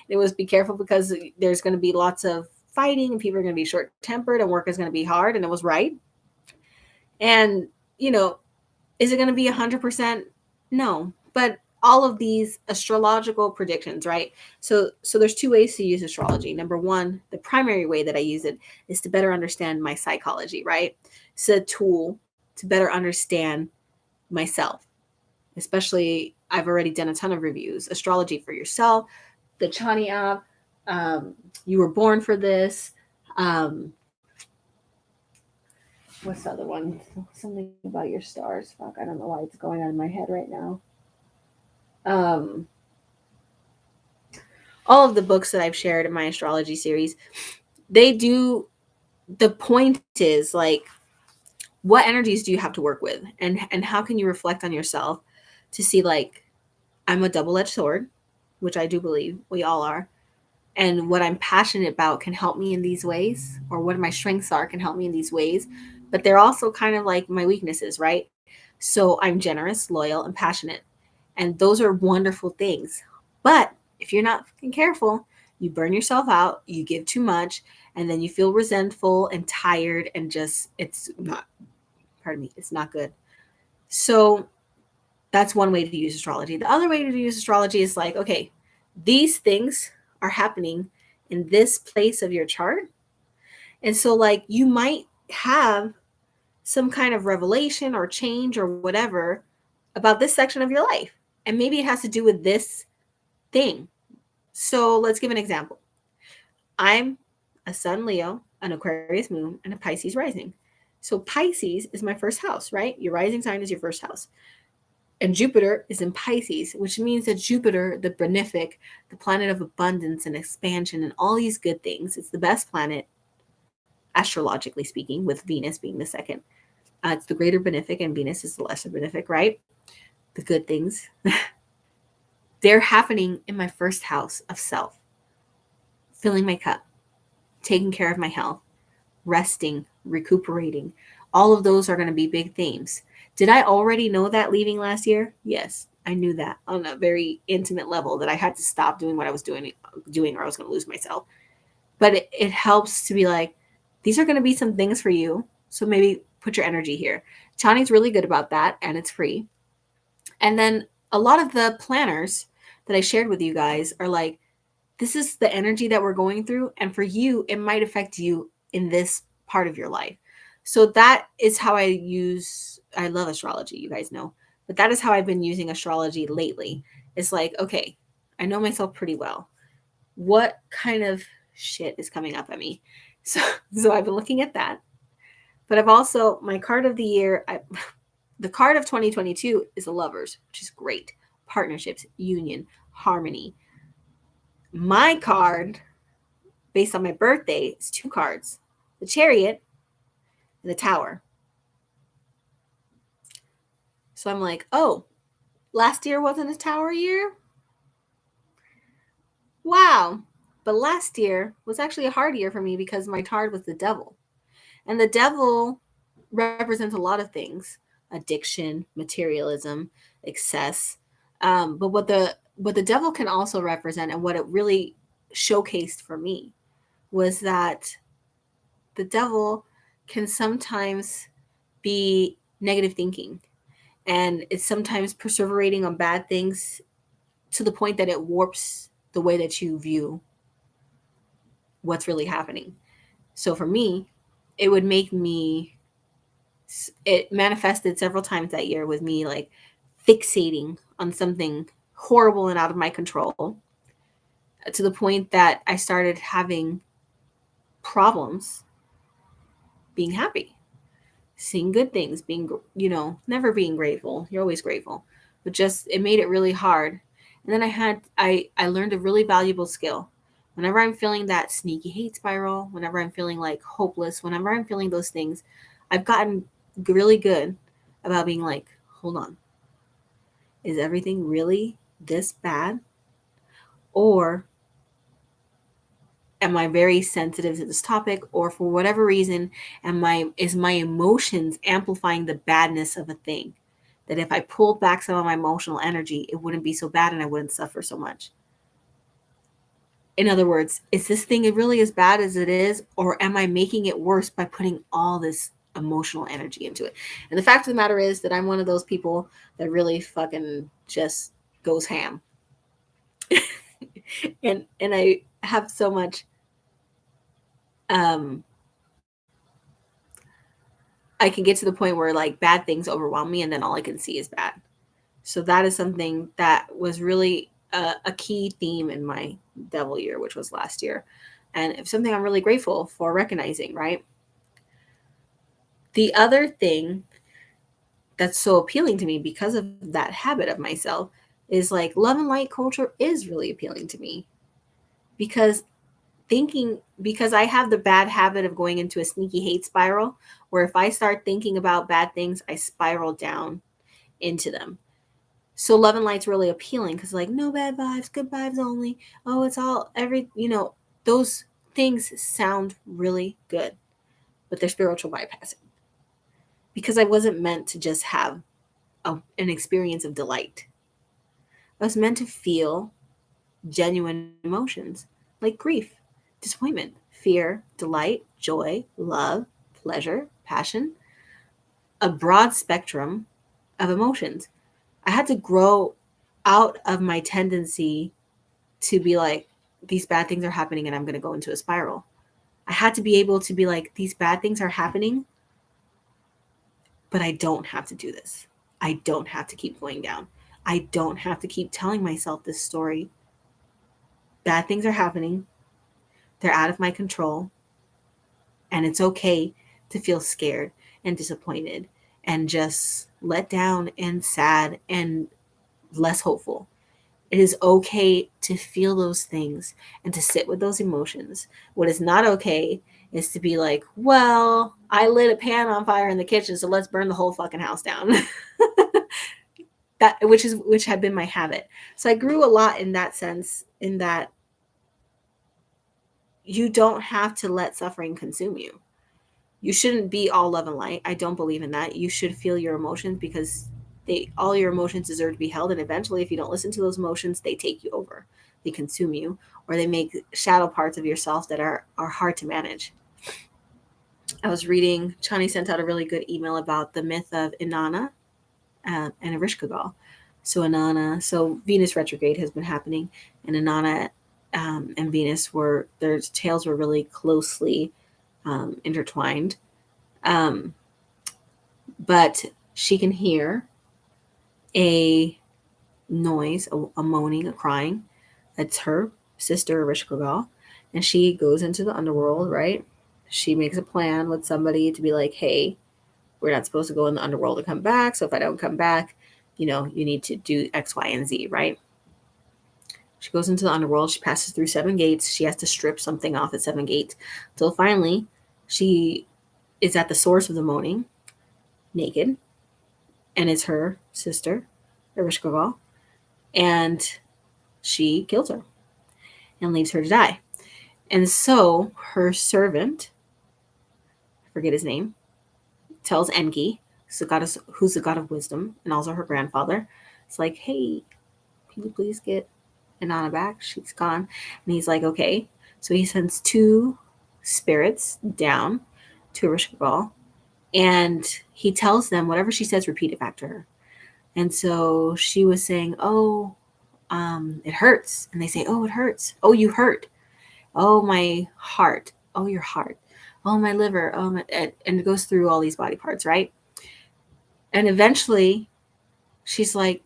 It was be careful because there's going to be lots of fighting and people are going to be short tempered and work is going to be hard. And it was right. And, you know, is it going to be 100%? No. But all of these astrological predictions, right? So there's two ways to use astrology. Number one, the primary way that I use it is to better understand my psychology, right? It's a tool to better understand myself. Especially, I've already done a ton of reviews. Astrology for Yourself, the Chani app, You Were Born for This. What's the other one? Something about your stars. Fuck, I don't know why it's going on in my head right now. All of the books that I've shared in my astrology series, they do, the point is like, what energies do you have to work with? And how can you reflect on yourself to see like, I'm a double-edged sword, which I do believe we all are. And what I'm passionate about can help me in these ways, or what my strengths are can help me in these ways. But they're also kind of like my weaknesses, right? So I'm generous, loyal, and passionate. And those are wonderful things. But if you're not fucking careful, you burn yourself out, you give too much, and then you feel resentful and tired and just, it's not, pardon me, it's not good. So that's one way to use astrology. The other way to use astrology is like, okay, these things are happening in this place of your chart. And so like you might have some kind of revelation or change or whatever about this section of your life. And maybe it has to do with this thing. So let's give an example. I'm a Sun Leo, an Aquarius moon, and a Pisces rising. So Pisces is my first house, right? Your rising sign is your first house. And Jupiter is in Pisces, which means that Jupiter, the benefic, the planet of abundance and expansion and all these good things, it's the best planet, astrologically speaking, with Venus being the second. It's the greater benefic and Venus is the lesser benefic, right? The good things. They're happening in my first house of self, filling my cup, taking care of my health, resting, recuperating. All of those are going to be big themes. Did I already know that leaving last year? Yes, I knew that on a very intimate level, that I had to stop doing what I was doing or I was going to lose myself. But it helps to be like, these are going to be some things for you. So maybe put your energy here. Chani's really good about that, and it's free. And then a lot of the planners that I shared with you guys are like, this is the energy that we're going through. And for you, it might affect you in this part of your life. So that is how I love astrology, you guys know, but that is how I've been using astrology lately. It's like, okay, I know myself pretty well. What kind of shit is coming up at me? So I've been looking at that. But I've also, my card of the year, the card of 2022 is the Lovers, which is great. Partnerships, union, harmony. My card, based on my birthday, is two cards: the Chariot and the Tower. So I'm like, oh, last year wasn't a Tower year? Wow. But last year was actually a hard year for me because my card was the devil. And the devil represents a lot of things: addiction, materialism, excess. But what the devil can also represent, and what it really showcased for me, was that the devil can sometimes be negative thinking, and it's sometimes perseverating on bad things to the point that it warps the way that you view what's really happening. So for me, it would make me, it manifested several times that year with me like fixating on something horrible and out of my control, to the point that I started having problems being happy, seeing good things, being, never being grateful. You're always grateful, but just it made it really hard. And then I learned a really valuable skill. Whenever I'm feeling that sneaky hate spiral, whenever I'm feeling like hopeless, whenever I'm feeling those things, I've gotten really good about being like, hold on, is everything really this bad? Or am I very sensitive to this topic? Or for whatever reason, is my emotions amplifying the badness of a thing? That if I pulled back some of my emotional energy, it wouldn't be so bad and I wouldn't suffer so much. In other words, is this thing really as bad as it is? Or am I making it worse by putting all this emotional energy into it? And the fact of the matter is that I'm one of those people that really fucking just goes ham. and I have so much, um I can get to the point where like bad things overwhelm me and then all I can see is bad. So that is something that was really a key theme in my devil year, which was last year. And it's something I'm really grateful for recognizing, right? The other thing that's so appealing to me because of that habit of myself is like love and light culture is really appealing to me, because because I have the bad habit of going into a sneaky hate spiral where if I start thinking about bad things, I spiral down into them. So love and light's really appealing because like no bad vibes, good vibes only. Oh, it's all those things sound really good, but they're spiritual bypassing, because I wasn't meant to just have an experience of delight. I was meant to feel genuine emotions like grief, disappointment, fear, delight, joy, love, pleasure, passion, a broad spectrum of emotions. I had to grow out of my tendency to be like, these bad things are happening and I'm going to go into a spiral. I had to be able to be like, these bad things are happening, but I don't have to do this. I don't have to keep going down. I don't have to keep telling myself this story. Bad things are happening. They're out of my control. And it's okay to feel scared and disappointed and just let down and sad and less hopeful. It is okay to feel those things and to sit with those emotions. What is not okay is to be like, well, I lit a pan on fire in the kitchen, so let's burn the whole fucking house down. Which had been my habit. So I grew a lot in that sense, in that you don't have to let suffering consume you. You shouldn't be all love and light. I don't believe in that. You should feel your emotions, because all your emotions deserve to be held, and eventually if you don't listen to those emotions, they take you over. They consume you, or they make shadow parts of yourself that are hard to manage. I was reading, Chani sent out a really good email about the myth of Inanna and Ereshkigal. So Venus retrograde has been happening, and Inanna and Venus their tails were really closely intertwined. Um, but she can hear a noise, a moaning, a crying. It's her sister, Ereshkigal, and she goes into the underworld, right? She makes a plan with somebody to be like, hey, we're not supposed to go in the underworld and come back. So if I don't come back, you need to do X, Y, and Z, right? She goes into the underworld. She passes through 7 gates. She has to strip something off at 7 gates. Till finally, she is at the source of the moaning, naked, and it's her sister, Ereshkigal, and she kills her and leaves her to die. And so her servant, I forget his name, tells Enki, who's the god of wisdom and also her grandfather, it's like, hey, can you please get Inanna back? She's gone. And he's like, okay. So he sends two spirits down to Rishkabal, and he tells them whatever she says, repeat it back to her. And so she was saying, oh, it hurts. And they say, oh, it hurts. Oh, you hurt. Oh, my heart. Oh, your heart. Oh, my liver. Oh, my, and it goes through all these body parts, right? And eventually she's like,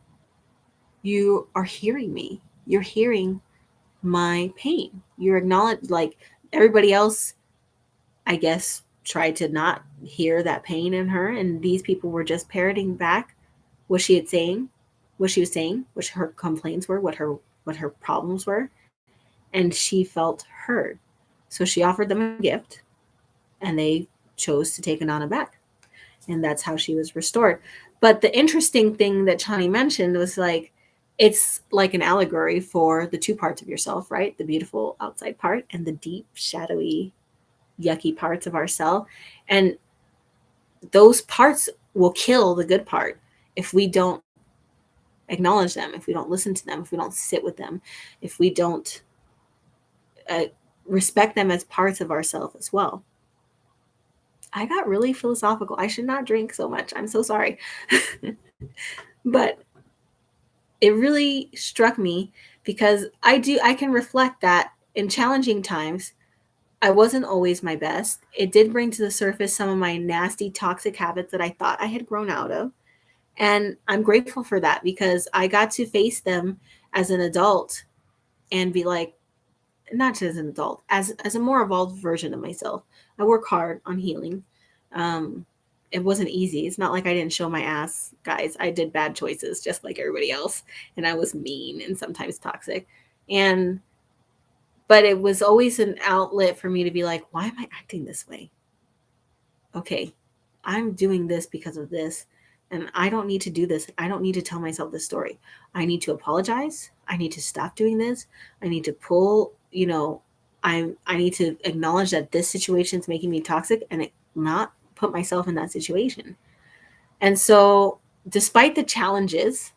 you are hearing me. You're hearing my pain. You're acknowledged, like everybody else, I guess, tried to not hear that pain in her. And these people were just parroting back what she had saying, what she was saying, what her complaints were, what her problems were. And she felt heard. So she offered them a gift, and they chose to take Anana back. And that's how she was restored. But the interesting thing that Chani mentioned was like, it's like an allegory for the two parts of yourself, right? The beautiful outside part and the deep, shadowy, yucky parts of ourself. And those parts will kill the good part if we don't acknowledge them, if we don't listen to them, if we don't sit with them, if we don't uh, respect them as parts of ourselves as well. I got really philosophical. I should not drink so much. I'm so sorry. But it really struck me because I can reflect that in challenging times I wasn't always my best. It did bring to the surface some of my nasty toxic habits that I thought I had grown out of. And I'm grateful for that because I got to face them as an adult and be like, not just as an adult, as a more evolved version of myself. I work hard on healing. Um, it wasn't easy. It's not like I didn't show my ass, guys. I did bad choices just like everybody else, and I was mean and sometimes toxic. And but it was always an outlet for me to be like, why am I acting this way? Okay, I'm doing this because of this, and I don't need to do this. I don't need to tell myself this story. I need to apologize. I need to stop doing this. I need to pull, I need to acknowledge that this situation is making me toxic and not put myself in that situation. And so, despite the challenges,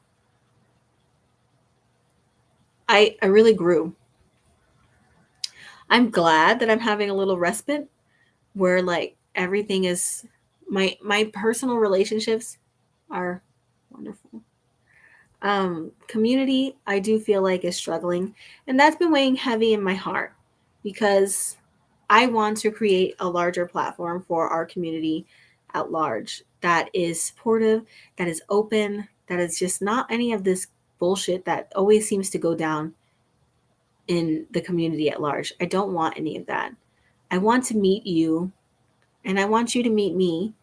I really grew. I'm glad that I'm having a little respite where like everything is my personal relationships are wonderful. Community, I do feel like is struggling, and that's been weighing heavy in my heart because I want to create a larger platform for our community at large that is supportive, that is open, that is just not any of this bullshit that always seems to go down in the community at large. I don't want any of that. I want to meet you, and I want you to meet me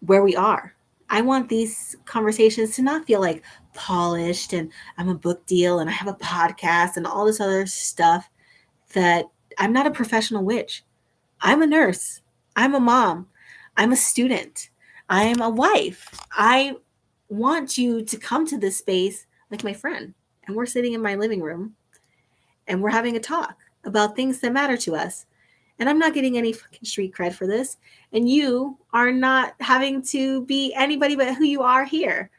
where we are. I want these conversations to not feel like polished and I'm a book deal and I have a podcast and all this other stuff that I'm not a professional witch. I'm a nurse. I'm a mom. I'm a student. I am a wife. I want you to come to this space like my friend. And we're sitting in my living room and we're having a talk about things that matter to us. And I'm not getting any fucking street cred for this. And you are not having to be anybody but who you are here.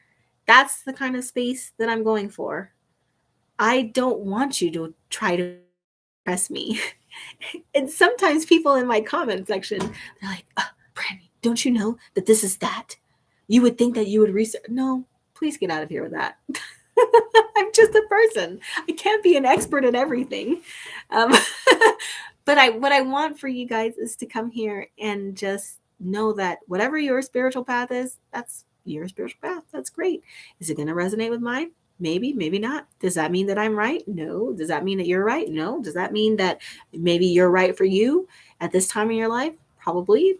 That's the kind of space that I'm going for. I don't want you to try to impress me. And sometimes people in my comment section, they're like, Brandy, don't you know that this is that? You would think that you would research. No, please get out of here with that. I'm just a person. I can't be an expert at everything. Um, but what I want for you guys is to come here and just know that whatever your spiritual path is, that's your spiritual path. That's great. Is it going to resonate with mine? Maybe, maybe not. Does that mean that I'm right? No. Does that mean that you're right? No. Does that mean that maybe you're right for you at this time in your life? Probably.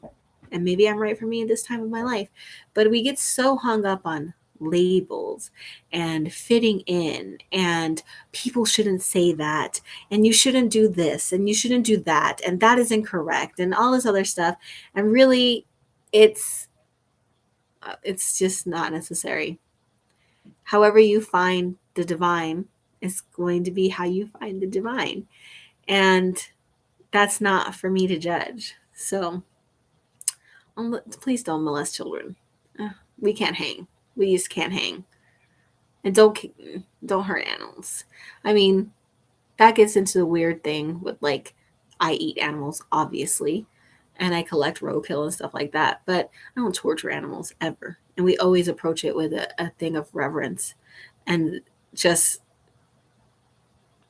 And maybe I'm right for me at this time of my life. But we get so hung up on labels and fitting in, and people shouldn't say that, and you shouldn't do this, and you shouldn't do that, and that is incorrect, and all this other stuff. And really, it's just not necessary. However you find the divine is going to be how you find the divine. And that's not for me to judge. So please don't molest children. We can't hang. We just can't hang. And don't hurt animals. I mean, that gets into the weird thing with like I eat animals, obviously, and I collect roadkill and stuff like that, but I don't torture animals ever. And we always approach it with a thing of reverence. And just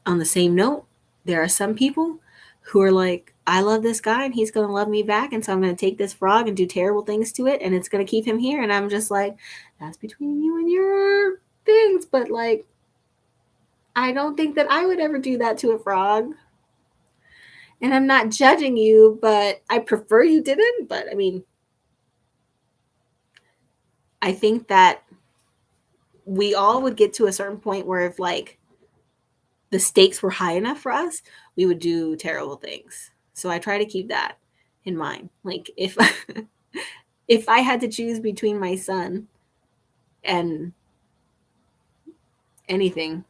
on the same note, there are some people who are like, I love this guy and he's going to love me back. And so I'm going to take this frog and do terrible things to it and it's going to keep him here. And I'm just like, that's between you and your things. But like, I don't think that I would ever do that to a frog. And I'm not judging you, but I prefer you didn't. But I mean, I think that we all would get to a certain point where if like the stakes were high enough for us, we would do terrible things. So I try to keep that in mind. Like if if I had to choose between my son and anything,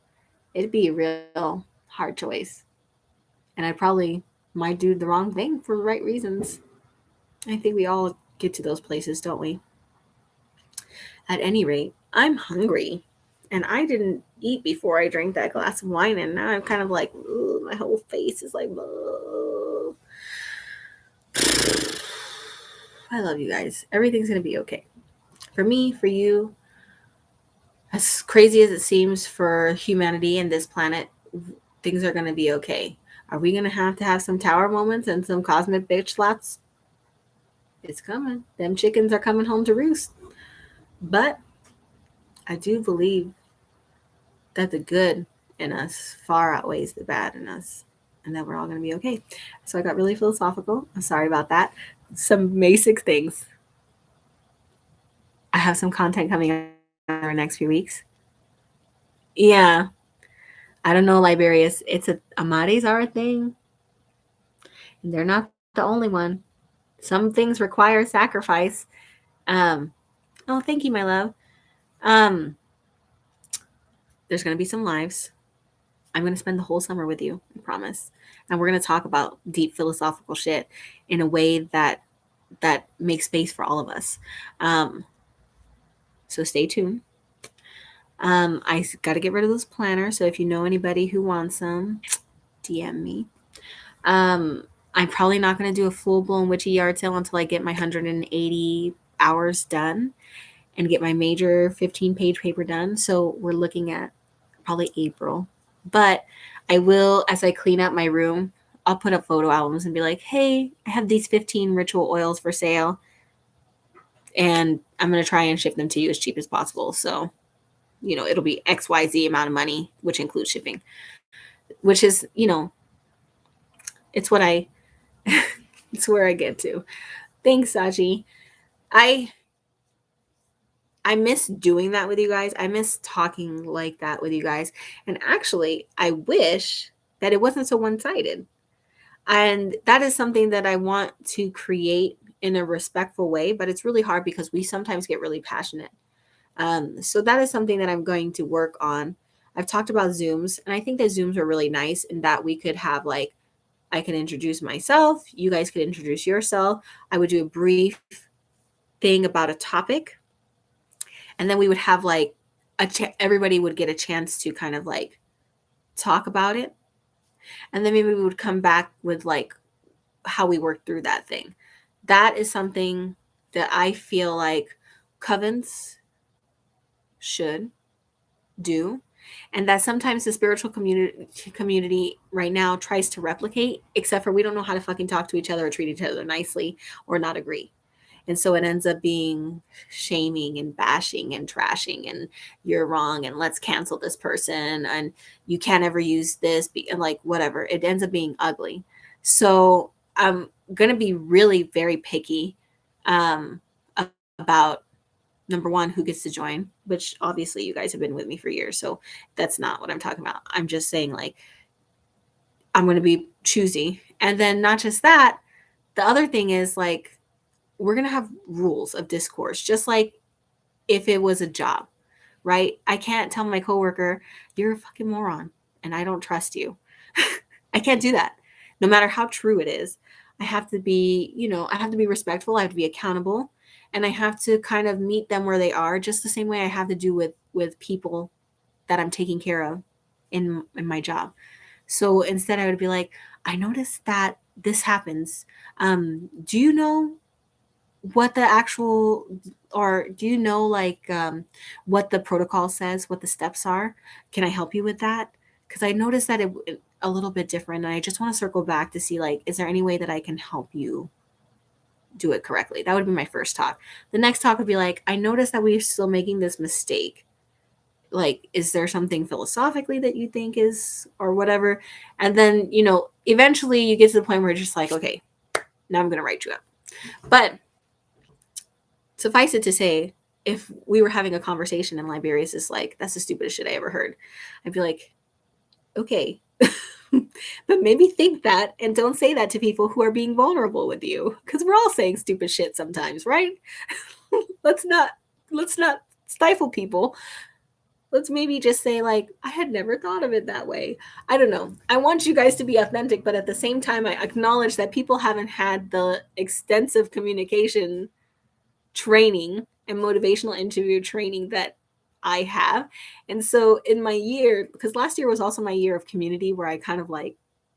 it'd be a real hard choice. And I probably might do the wrong thing for the right reasons. I think we all get to those places, don't we? At any rate, I'm hungry. And I didn't eat before I drank that glass of wine. And now I'm kind of like, my whole face is like, ugh. I love you guys. Everything's going to be okay. For me, for you, as crazy as it seems for humanity and this planet, things are going to be okay. Are we going to have some tower moments and some cosmic bitch slaps? It's coming. Them chickens are coming home to roost. But I do believe that the good in us far outweighs the bad in us and that we're all going to be okay. So I got really philosophical. I'm sorry about that. Some basic things. I have some content coming in the next few weeks. Yeah. I don't know, Liberius. It's a Amaris are a thing. And they're not the only one. Some things require sacrifice. Um, oh, thank you, my love. Um, there's going to be some lives. I'm going to spend the whole summer with you, I promise. And we're going to talk about deep philosophical shit in a way that makes space for all of us. So stay tuned. I got to get rid of those planners. So if you know anybody who wants them, DM me. I'm probably not going to do a full blown witchy yard sale until I get my 180 hours done and get my major 15-page paper done. So we're looking at probably April. But I will, as I clean up my room, I'll put up photo albums and be like, hey, I have these 15 ritual oils for sale. And I'm going to try and ship them to you as cheap as possible. So, it'll be XYZ amount of money, which includes shipping, which is, it's what it's where I get to. Thanks, Saji. I miss doing that with you guys. I miss talking like that with you guys. And actually, I wish that it wasn't so one-sided. And that is something that I want to create in a respectful way, but it's really hard because we sometimes get really passionate. So that is something that I'm going to work on. I've talked about Zooms, and I think that Zooms are really nice in that we could have like, I can introduce myself, you guys could introduce yourself. I would do a brief thing about a topic, and then we would have like everybody would get a chance to kind of like talk about it, and then maybe we would come back with like how we worked through that thing. That is something that I feel like covens should do, and that sometimes the spiritual community right now tries to replicate, except for we don't know how to fucking talk to each other or treat each other nicely or not agree. And so it ends up being shaming and bashing and trashing and you're wrong and let's cancel this person and you can't ever use this and like whatever. It ends up being ugly. So I'm going to be really very picky um, about number one, who gets to join, which obviously you guys have been with me for years. So that's not what I'm talking about. I'm just saying like, I'm going to be choosy. And then not just that, the other thing is like, we're going to have rules of discourse, just like if it was a job, right? I can't tell my coworker, you're a fucking moron and I don't trust you. I can't do that. no matter how true it is. I have to be, I have to be respectful. I have to be accountable, and I have to kind of meet them where they are, just the same way I have to do with people that I'm taking care of in my job. So instead, I would be like, I noticed that this happens. Do you know what the actual, or do you know like what the protocol says, what the steps are? Can I help you with that? Because I noticed that it a little bit different, and I just want to circle back to see like, is there any way that I can help you do it correctly? That would be my first talk. The next talk would be like, I noticed that we're still making this mistake. Like, is there something philosophically that you think is, or whatever? And then, eventually you get to the point where you're just like, okay, now I'm going to write you up. But suffice it to say, if we were having a conversation and Liberia's just like, that's the stupidest shit I ever heard, I'd be like, okay. But maybe think that and don't say that to people who are being vulnerable with you, because we're all saying stupid shit sometimes, right? let's not let's not stifle people. Let's maybe just say like, I had never thought of it that way. I don't know. I want you guys to be authentic, but at the same time I acknowledge that people haven't had the extensive communication training and motivational interview training that I have. And so in my year, because last year was also my year of community where I kind of like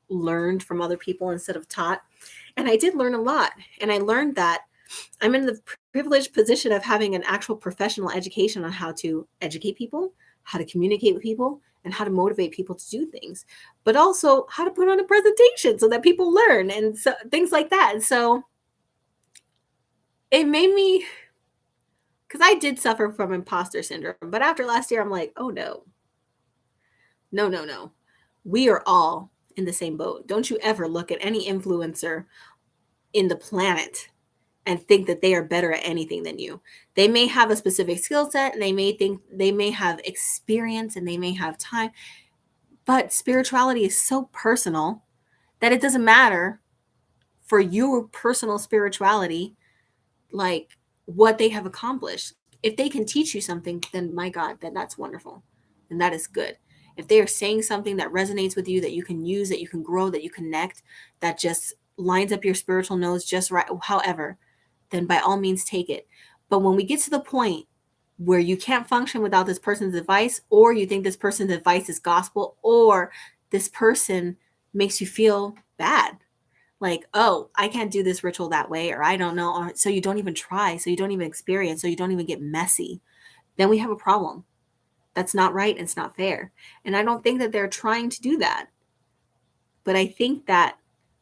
learned from other people instead of taught. And I did learn a lot. And I learned that I'm in the privileged position of having an actual professional education on how to educate people, how to communicate with people, and how to motivate people to do things, but also how to put on a presentation so that people learn and so things like that. And so it made me, because I did suffer from imposter syndrome, but after last year, I'm like, oh no, no, no, no. We are all in the same boat. Don't you ever look at any influencer in the planet and think that they are better at anything than you. They may have a specific skill set, and they may have experience, and they may have time, but spirituality is so personal that it doesn't matter for your personal spirituality, like what they have accomplished. If they can teach you something, then my God, then that's wonderful. And that is good. If they are saying something that resonates with you, that you can use, that you can grow, that you connect, that just lines up your spiritual nose just right, however, then by all means take it. But when we get to the point where you can't function without this person's advice, or you think this person's advice is gospel, or this person makes you feel bad, like, oh, I can't do this ritual that way, or I don't know, or so you don't even try, so you don't even experience, so you don't even get messy, then we have a problem. That's not right. It's not fair. And I don't think that they're trying to do that. But I think that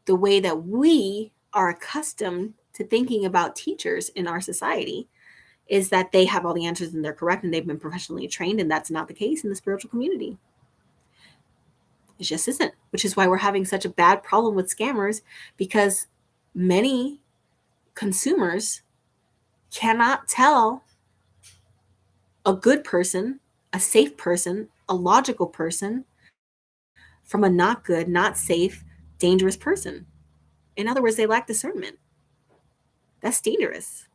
the way that we are accustomed to thinking about teachers in our society is that they have all the answers and they're correct and they've been professionally trained. And that's not the case in the spiritual community. It just isn't, which is why we're having such a bad problem with scammers, because many consumers cannot tell a good person, a safe person, a logical person from a not good, not safe, dangerous person. In other words, they lack discernment. That's dangerous.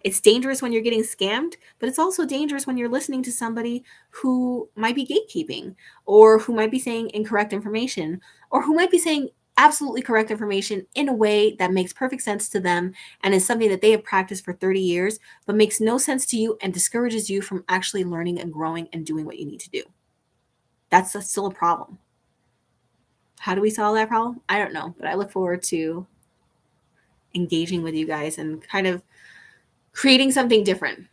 It's dangerous when you're getting scammed, but it's also dangerous when you're listening to somebody who might be gatekeeping, or who might be saying incorrect information, or who might be saying absolutely correct information in a way that makes perfect sense to them and is something that they have practiced for 30 years, but makes no sense to you and discourages you from actually learning and growing and doing what you need to do. That's still a problem. How do we solve that problem? I don't know, but I look forward to engaging with you guys and kind of creating something different.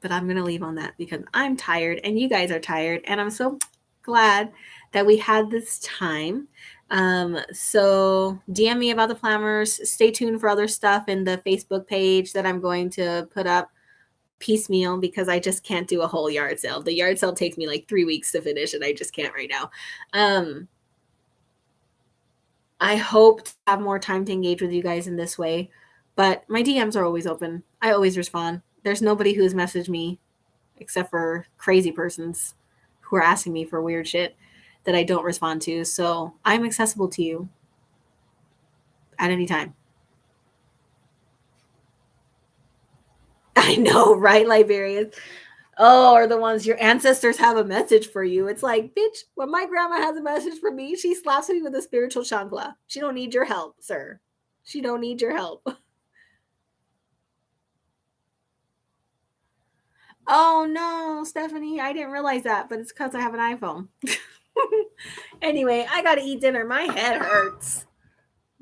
But I'm going to leave on that because I'm tired and you guys are tired. And I'm so glad that we had this time. So DM me about the Flammers. Stay tuned for other stuff in the Facebook page that I'm going to put up piecemeal, because I just can't do a whole yard sale. The yard sale takes me like 3 weeks to finish and I just can't right now. I hope to have more time to engage with you guys in this way, but my DMs are always open. I always respond. There's nobody who's messaged me except for crazy persons who are asking me for weird shit that I don't respond to. So I'm accessible to you at any time. I know, right, Liberians? Oh, or the ones your ancestors have a message for you. It's like, bitch, when my grandma has a message for me, she slaps me with a spiritual chancla. She don't need your help, sir. She don't need your help. Oh no, Stephanie, I didn't realize that, but it's because I have an iPhone. Anyway, I gotta eat dinner. My head hurts.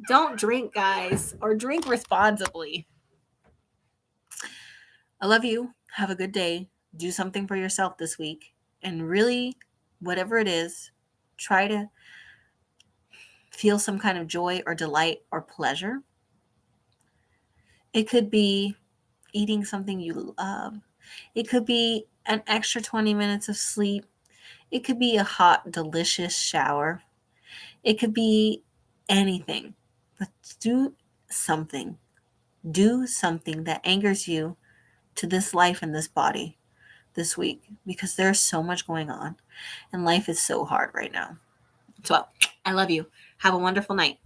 Don't drink, guys, or drink responsibly. I love you. Have a good day. Do something for yourself this week. And really, whatever it is, try to feel some kind of joy or delight or pleasure. It could be eating something you love, it could be an extra 20 minutes of sleep, it could be a hot, delicious shower, it could be anything. But do something. Do something that anchors you to this life and this body this week because there's so much going on and life is so hard right now. So, I love you. Have a wonderful night.